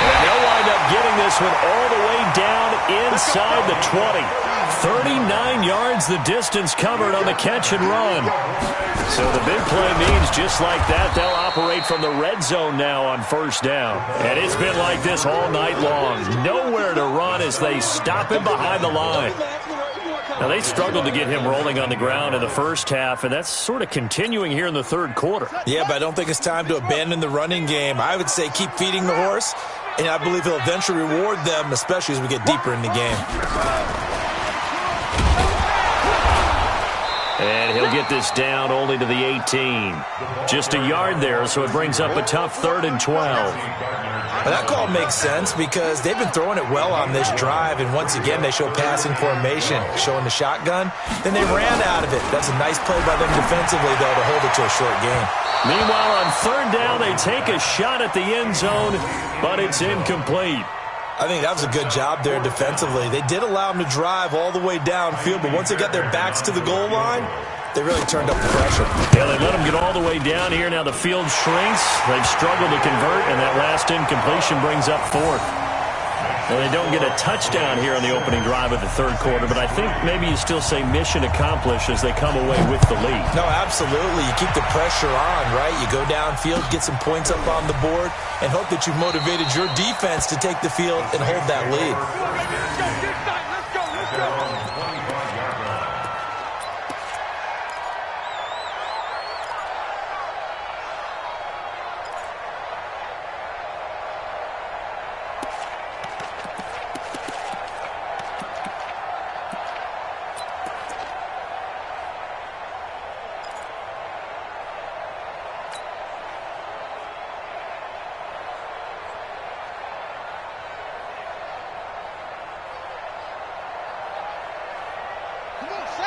And they'll wind up getting this one all the way down inside the 20. 39 yards the distance covered on the catch and run. So the big play means just like that, they'll operate from the red zone now on first down. And it's been like this all night long. Nowhere to run as they stop him behind the line. Now, they struggled to get him rolling on the ground in the first half, and that's sort of continuing here in the third quarter. Yeah, but I don't think it's time to abandon the running game. I would say keep feeding the horse, and I believe he'll eventually reward them, especially as we get deeper in the game. And he'll get this down only to the 18. Just a yard there, so it brings up a tough 3rd and 12. Well, that call makes sense because they've been throwing it well on this drive, and once again they show passing formation, showing the shotgun. Then they ran out of it. That's a nice play by them defensively, though, to hold it to a short game. Meanwhile, on 3rd down, they take a shot at the end zone, but it's incomplete. I think that was a good job there defensively. They did allow them to drive all the way downfield, but once they got their backs to the goal line, they really turned up the pressure. Yeah, they let them get all the way down here. Now the field shrinks. They've struggled to convert, and that last incompletion brings up fourth. Well, they don't get a touchdown here on the opening drive of the third quarter, but I think maybe you still say mission accomplished as they come away with the lead. No, absolutely. You keep the pressure on, right? You go downfield, get some points up on the board, and hope that you've motivated your defense to take the field and hold that lead. Let's go.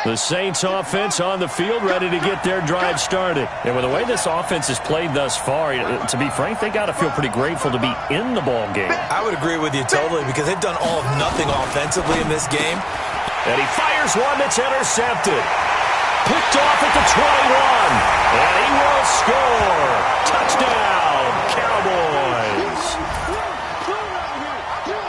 The Saints offense on the field, ready to get their drive started. And with the way this offense has played thus far, to be frank, they got to feel pretty grateful to be in the ball game. I would agree with you totally because they've done all of nothing offensively in this game. And he fires one that's intercepted. Picked off at the 21. And he will score. Touchdown, Cowboys.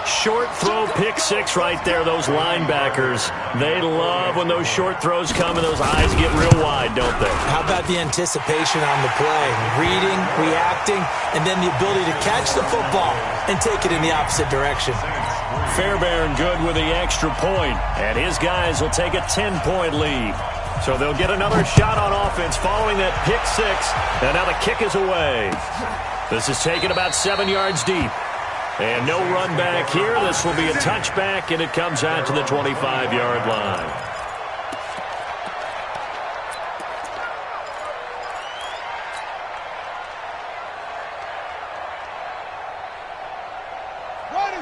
Short throw, pick six right there. Those linebackers, they love when those short throws come and those eyes get real wide, don't they? How about the anticipation on the play? Reading, reacting, and then the ability to catch the football and take it in the opposite direction. Fairbairn good with the extra point, and his guys will take a 10-point lead. So they'll get another shot on offense following that pick six, and now the kick is away. This is taken about 7 yards deep. And no run back here. This will be a touchback, and it comes out to the 25-yard line.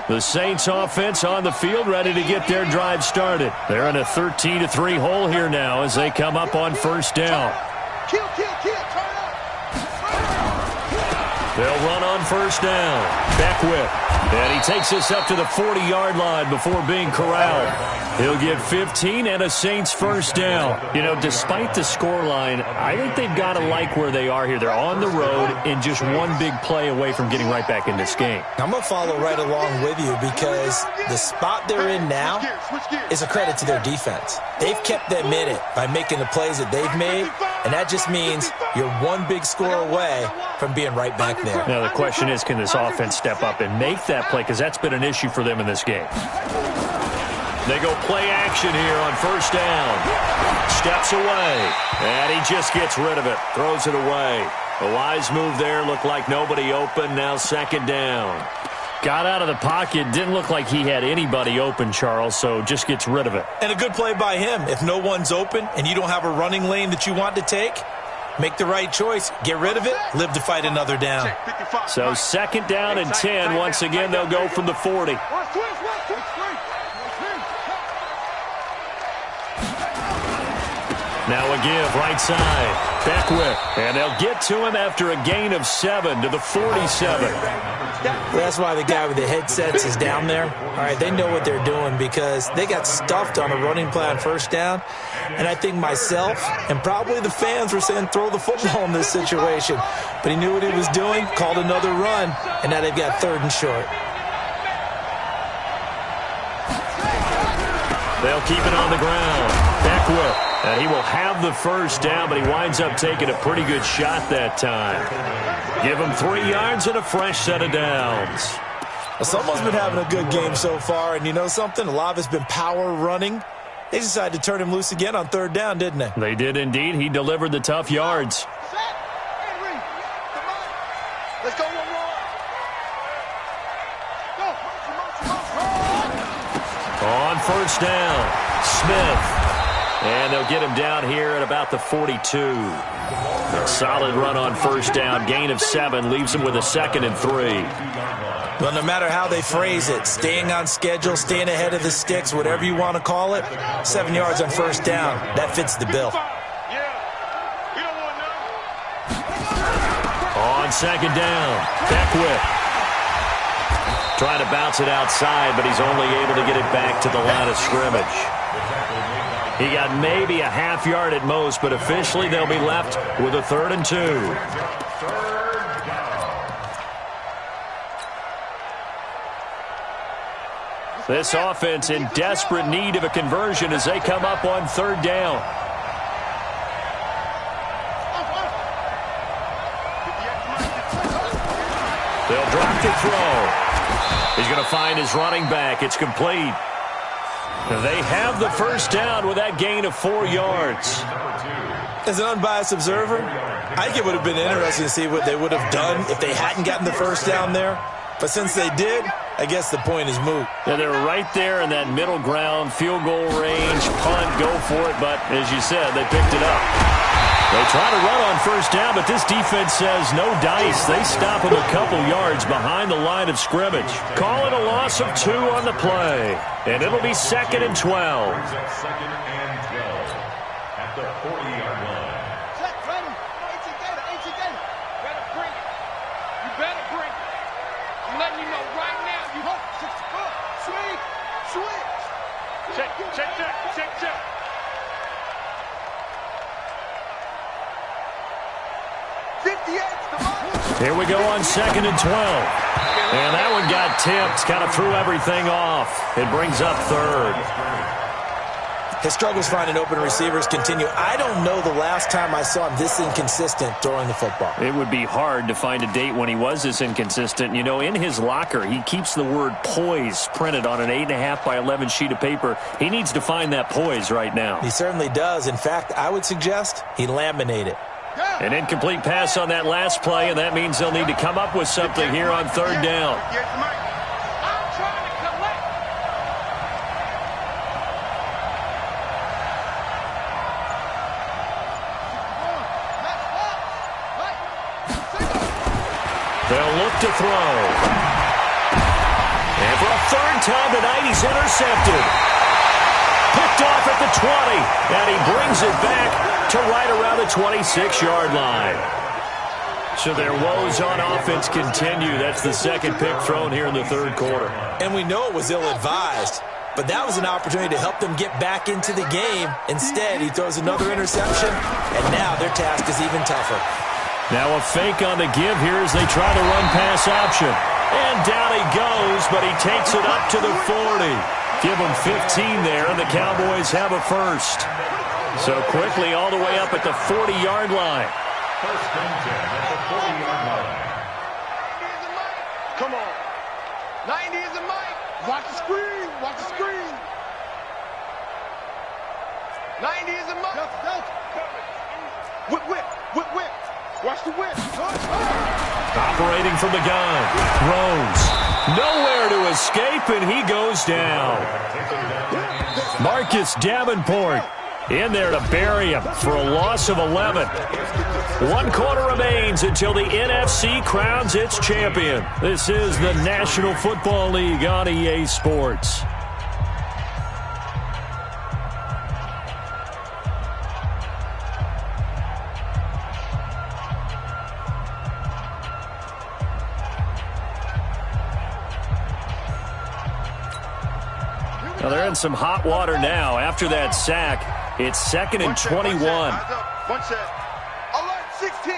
The Saints offense on the field, ready to get their drive started. They're in a 13-3 hole here now as they come up on first down. Kill, turn up. They'll run on first down. Beckwith. And he takes this up to the 40-yard line before being corralled. He'll get 15 and a Saints first down. You know, despite the scoreline, I think they've got to like where they are here. They're on the road and just one big play away from getting right back in this game. I'm going to follow right along with you because the spot they're in now is a credit to their defense. They've kept them in it by making the plays that they've made, and that just means you're one big score away from being right back there. Now, the question is, can this offense step up and make that play? Because that's been an issue for them in this game. They go play action here on first down. Steps away, and he just gets rid of it. Throws it away. A wise move there. Looked like nobody open. Now second down. Got out of the pocket. Didn't look like he had anybody open, Charles, so just gets rid of it. And a good play by him. If no one's open and you don't have a running lane that you want to take, make the right choice. Get rid of it. Live to fight another down. So second down and 10. Once again, they'll go from the 40. Now a give, right side. Beckwith. And they'll get to him after a gain of 7 to the 47. That's why the guy with the headsets is down there. All right, they know what they're doing because they got stuffed on a running play on first down. And I think myself and probably the fans were saying throw the football in this situation. But he knew what he was doing, called another run, and now they've got third and short. They'll keep it on the ground. Beckwith. And he will have the first down, but he winds up taking a pretty good shot that time. Give him 3 yards and a fresh set of downs. Well, someone's been having a good game so far, and you know something? A lot of it's been power running. They decided to turn him loose again on third down, didn't they? They did indeed. He delivered the tough yards. Let's go one more. On first down, Smith. And they'll get him down here at about the 42. A solid run on first down. Gain of 7 leaves him with a 2nd and 3. Well, no matter how they phrase it, staying on schedule, staying ahead of the sticks, whatever you want to call it, 7 yards on first down, that fits the bill. On second down, Beckwith. Trying to bounce it outside, but he's only able to get it back to the line of scrimmage. He got maybe a half yard at most, but officially they'll be left with a 3rd and 2. This offense in desperate need of a conversion as they come up on 3rd down. They'll drop the throw. He's going to find his running back. It's complete. They have the first down with that gain of 4 yards. As an unbiased observer, I think it would have been interesting to see what they would have done if they hadn't gotten the first down there. But since they did, I guess the point is moot. Yeah, they were right there in that middle ground, field goal range, punt, go for it. But as you said, they picked it up. They try to run on first down, but this defense says no dice. They stop him a couple yards behind the line of scrimmage. Call it a loss of 2 on the play. And it'll be 2nd and 12. 2nd and 12 at the 40-yard line. Check, ready. AT Gator. Better bring it. You better bring it. I'm letting you know right now. You hope. Switch. Check. 58. Here we go on 2nd and 12. And that one got tipped, kind of threw everything off. It brings up 3rd. His struggles finding open receivers continue. I don't know the last time I saw him this inconsistent throwing the football. It would be hard to find a date when he was this inconsistent. You know, in his locker, he keeps the word poise printed on an 8.5 by 11 sheet of paper. He needs to find that poise right now. He certainly does. In fact, I would suggest he laminate it. An incomplete pass on that last play, and that means they'll need to come up with something here on 3rd down. I'm trying to collect. They'll look to throw. And for a 3rd time tonight, he's intercepted. Picked off at the 20, and he brings it back to right around the 26-yard line. So their woes on offense continue. That's the 2nd pick thrown here in the 3rd quarter. And we know it was ill-advised, but that was an opportunity to help them get back into the game. Instead, he throws another interception, and now their task is even tougher. Now a fake on the give here as they try to run pass option. And down he goes, but he takes it up to the 40. Give them 15 there, and the Cowboys have a first. So quickly all the way up at the 40-yard line. 1st and 10 at the 40-yard line. Come on. 90 is a mic. Watch the screen. 90 is a mic. Whip. Watch the whip. Operating from the gun. Rose. Nowhere to escape, and he goes down. Marcus Davenport in there to bury him for a loss of 11. 1 quarter remains until the NFC crowns its champion. This is the National Football League on EA Sports. Now they're in some hot water now. After that sack, it's 2nd and 21. One set. Alert 16.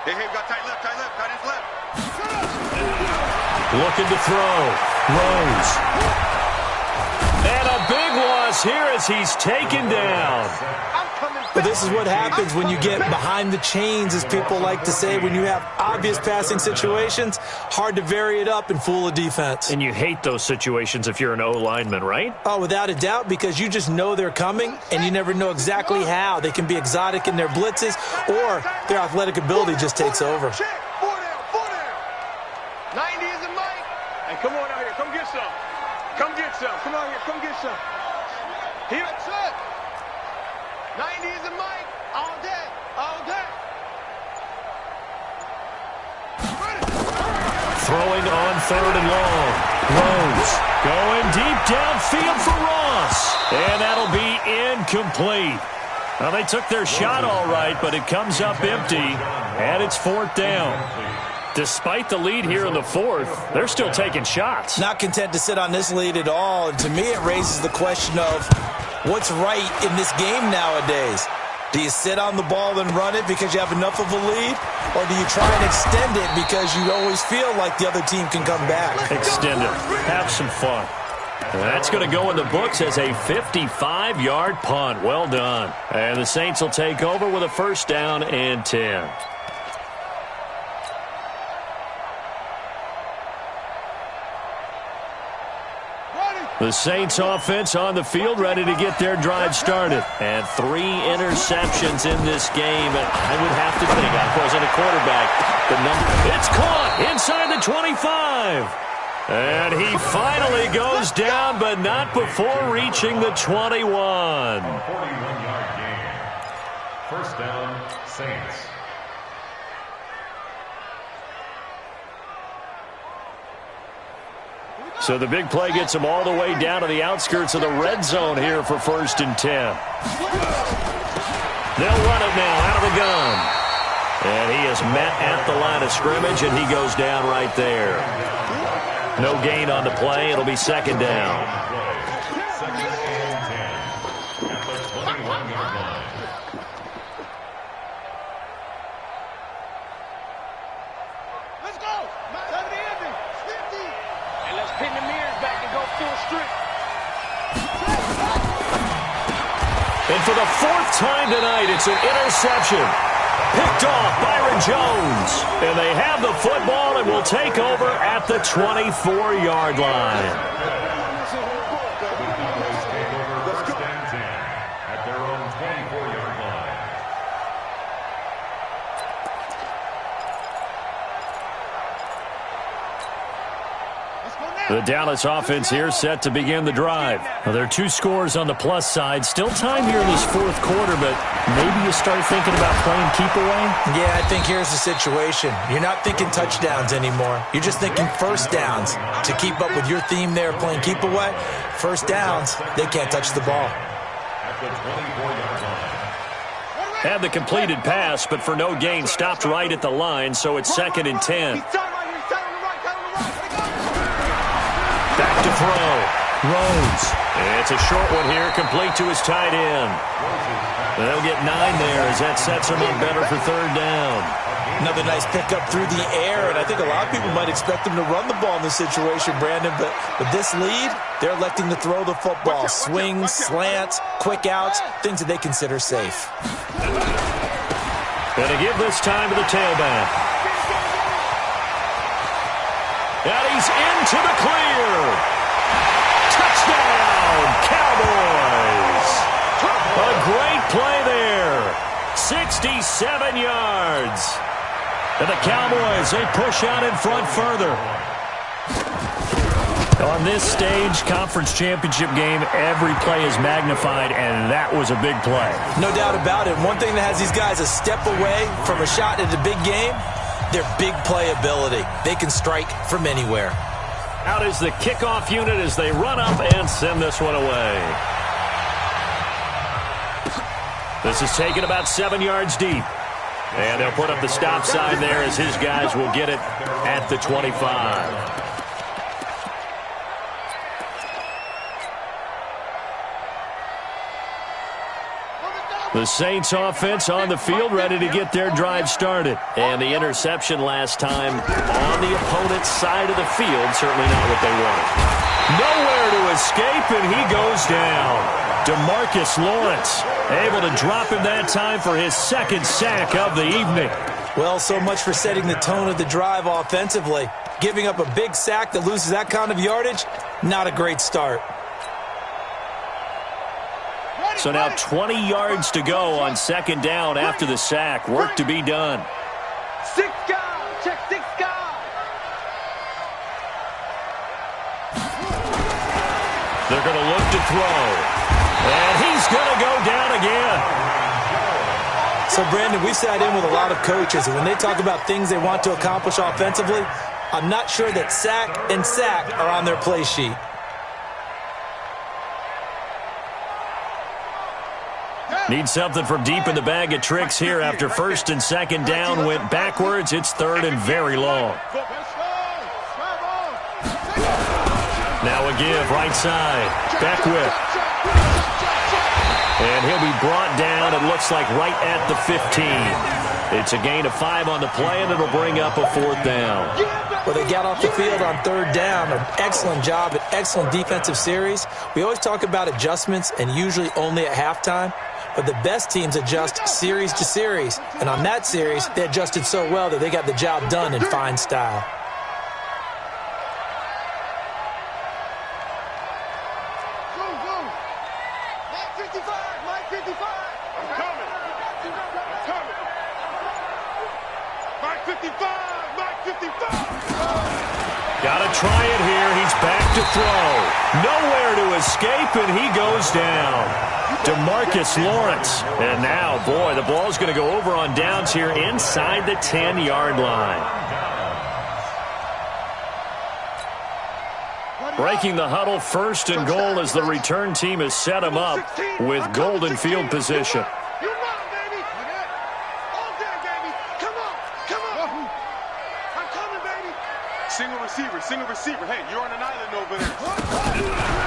Hey, got tight left. Got his left. Looking to throw. Rose. And a big loss here as he's taken down. But this is what happens when you get behind the chains, as people like to say. When you have obvious passing situations, hard to vary it up and fool a defense. And you hate those situations if you're an O-lineman, right? Oh, without a doubt, because you just know they're coming, and you never know exactly how. They can be exotic in their blitzes, or their athletic ability just takes over. 4 down. 90 is a mic. Hey, come on out here. Come get some. Come out here. Come get some. Here, set. 90 is a mic. All day. Throwing on 3rd and long. Rose going deep downfield for Ross. And that'll be incomplete. Now, they took their shot all right, but it comes up empty, and it's 4th down. Despite the lead here in the fourth, they're still taking shots. Not content to sit on this lead at all. And to me, it raises the question of what's right in this game nowadays. Do you sit on the ball and run it because you have enough of a lead? Or do you try and extend it because you always feel like the other team can come back? Extend it. Have some fun. That's going to go in the books as a 55-yard punt. Well done. And the Saints will take over with a first down and 10. The Saints offense on the field, ready to get their drive started. And 3 interceptions in this game. And I would have to think, I wasn't a quarterback, it's caught inside the 25. And he finally goes down, but not before reaching the 21. 41-yard gain. First down, Saints. So the big play gets him all the way down to the outskirts of the red zone here for first and 10. They'll run it now out of the gun. And he is met at the line of scrimmage, and he goes down right there. No gain on the play. It'll be second down. Second and 10 at the 21-yard line. Let's go. Time to end it. 50. And let's pin the mirrors back and go full strip. And for the 4th time tonight, it's an interception. Picked off Byron Jones. And they have the football and will take over at the 24-yard line. Cowboys take over first and 10 at their own 24-yard line. The Dallas offense here set to begin the drive. Now, there are 2 scores on the plus side. Still time here in this 4th quarter, but maybe you start thinking about playing keep away? Yeah, I think here's the situation. You're not thinking touchdowns anymore. You're just thinking first downs. To keep up with your theme there, playing keep away, first downs, they can't touch the ball. At the 24-yard line. Had the completed pass, but for no gain, stopped right at the line, so it's second and 10. Back to throw. Rhodes. It's a short one here, complete to his tight end. They'll get 9 there as that sets him up better for third down. Another nice pickup through the air, and I think a lot of people might expect them to run the ball in this situation, Brandon, but with this lead, they're electing to throw the football. Swings, slants, quick outs, things that they consider safe. Gonna give this time to the tailback. And he's into the clear. Touchdown, Cowboys. A great play there. 67 yards. And the Cowboys, they push out in front further. On this stage, conference championship game, every play is magnified, and that was a big play. No doubt about it. One thing that has these guys a step away from a shot at a big game, their big playability. They can strike from anywhere. Out is the kickoff unit as they run up and send this one away. This is taken about 7 yards deep. And they'll put up the stop sign there as his guys will get it at the 25. The Saints offense on the field ready to get their drive started. And the interception last time on the opponent's side of the field, certainly not what they wanted. Nowhere to escape, and he goes down. DeMarcus Lawrence able to drop him that time for his 2nd sack of the evening. Well, so much for setting the tone of the drive offensively. Giving up a big sack that loses that kind of yardage, not a great start. So now 20 yards to go on 2nd down after the sack. Work to be done. 6 guys. Check 6 guys. They're going to look to throw. And he's going to go down again. So, Brandon, we sat in with a lot of coaches, and when they talk about things they want to accomplish offensively, I'm not sure that sack and sack are on their play sheet. Need something from deep in the bag of tricks here after first and second down went backwards. It's third and very long. Now a give, right side. Beckwith. And he'll be brought down, it looks like, right at the 15. It's a gain of 5 on the play, and it'll bring up a 4th down. Well, they got off the field on 3rd down. An excellent job, an excellent defensive series. We always talk about adjustments, and usually only at halftime. But the best teams adjust series to series. And on that series, they adjusted so well that they got the job done in fine style. Gotta try it here. He's back to throw. Nowhere to escape, and he goes down. DeMarcus Lawrence. And now, boy, the ball's going to go over on downs here inside the 10-yard line. Breaking the huddle, 1st and goal as the return team has set him up with golden field position. Single receiver. Hey, you're on an island over there.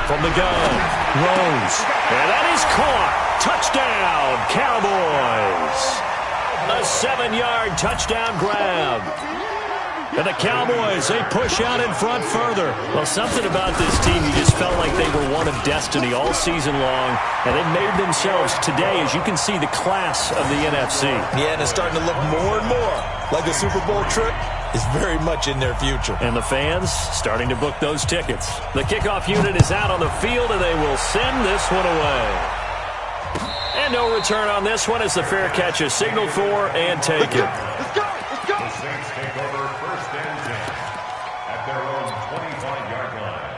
From the gun, Rose. And that is caught. Touchdown, Cowboys. A 7-yard touchdown grab. And the Cowboys, they push out in front further. Well, something about this team, you just felt like they were one of destiny all season long. And they made themselves today, as you can see, the class of the NFC. Yeah, and it's starting to look more and more like the Super Bowl trip is very much in their future. And the fans starting to book those tickets. The kickoff unit is out on the field, and they will send this one away. And no return on this one as the fair catch is signaled for and taken. Let's go. The Saints take over 1st and 10 at their own 25-yard line.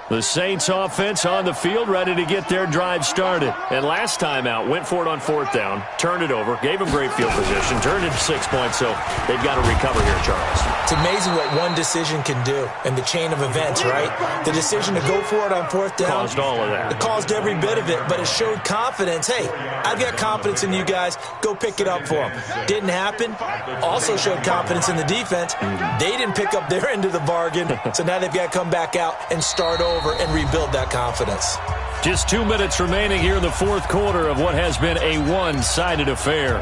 The Saints offense on the field, ready to get their drive started. And last time out, went for it on 4th down, turned it over, gave them great field position, turned it 6 points, so they've got to recover here, Charles. It's amazing what one decision can do in the chain of events, right? The decision to go for it on 4th down. Caused all of that. It caused every bit of it, but it showed confidence. Hey, I've got confidence in you guys. Go pick it up for them. Didn't happen. Also showed confidence in the defense. They didn't pick up their end of the bargain, so now they've got to come back out and start over and rebuild that confidence. Just 2 minutes remaining here in the 4th quarter of what has been a one-sided affair.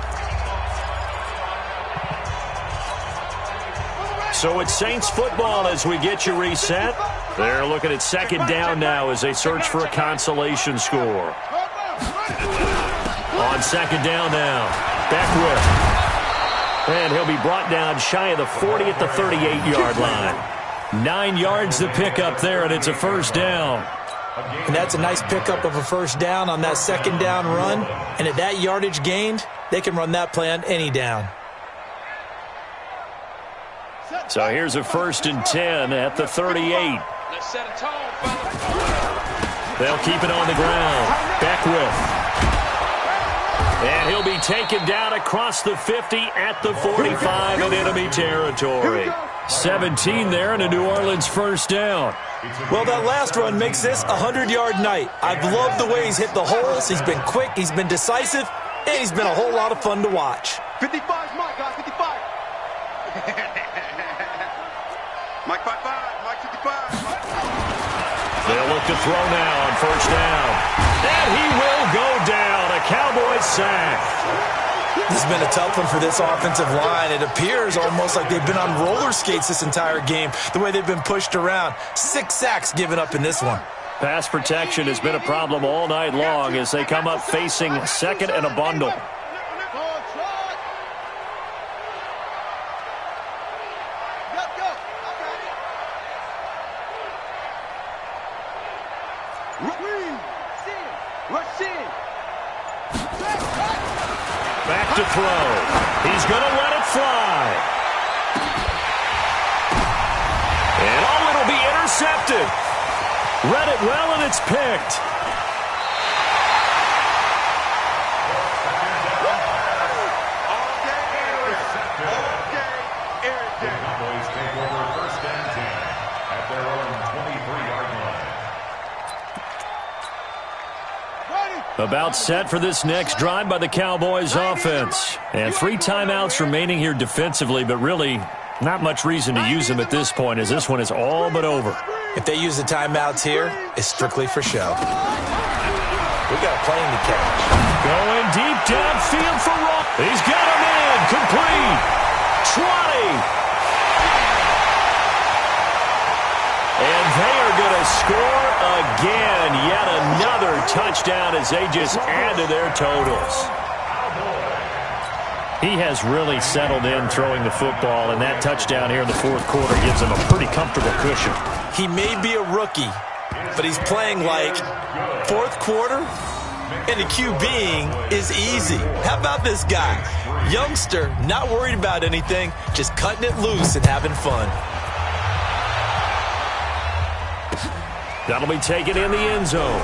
So it's Saints football as we get you reset. They're looking at 2nd down now as they search for a consolation score. On 2nd down now, Beckwith. And he'll be brought down shy of the 40 at the 38-yard line. 9 yards to pick up there, and it's a 1st down. And that's a nice pickup of a 1st down on that 2nd down run. And at that yardage gained, they can run that play on any down. So here's a 1st and 10 at the 38. They'll keep it on the ground. Beckwith. And he'll be taken down across the 50 at the 45 in enemy territory. 17 there and a New Orleans 1st down. Well, that last run makes this a 100-yard night. I've loved the way he's hit the holes. He's been quick, he's been decisive, and he's been a whole lot of fun to watch. 55 is Mike, guys, 55. Mike 55, Mike 55. They'll look to throw now on 1st down. And he will go down. A Cowboys sack. This has been a tough one for this offensive line. It appears almost like they've been on roller skates this entire game, the way they've been pushed around. 6 sacks given up in this one. Pass protection has been a problem all night long as they come up facing 2nd and a bundle. Back to throw. He's going to let it fly. And oh, it'll be intercepted. Read it well, and it's picked. The Cowboys take over 1st and 10 at their own 23-yard About set for this next drive by the Cowboys offense. And 3 timeouts remaining here defensively, but really not much reason to use them at this point as this one is all but over. If they use the timeouts here, it's strictly for show. We got a plane to catch. Going deep downfield for Ross. He's got him in. Complete. 20. And they are going to score again. Yet another touchdown as they just add to their totals. He has really settled in throwing the football, and that touchdown here in the fourth quarter gives him a pretty comfortable cushion. He may be a rookie, but he's playing like fourth quarter, and the QBing is easy. How about this guy? Youngster, not worried about anything, just cutting it loose and having fun. That'll be taken in the end zone.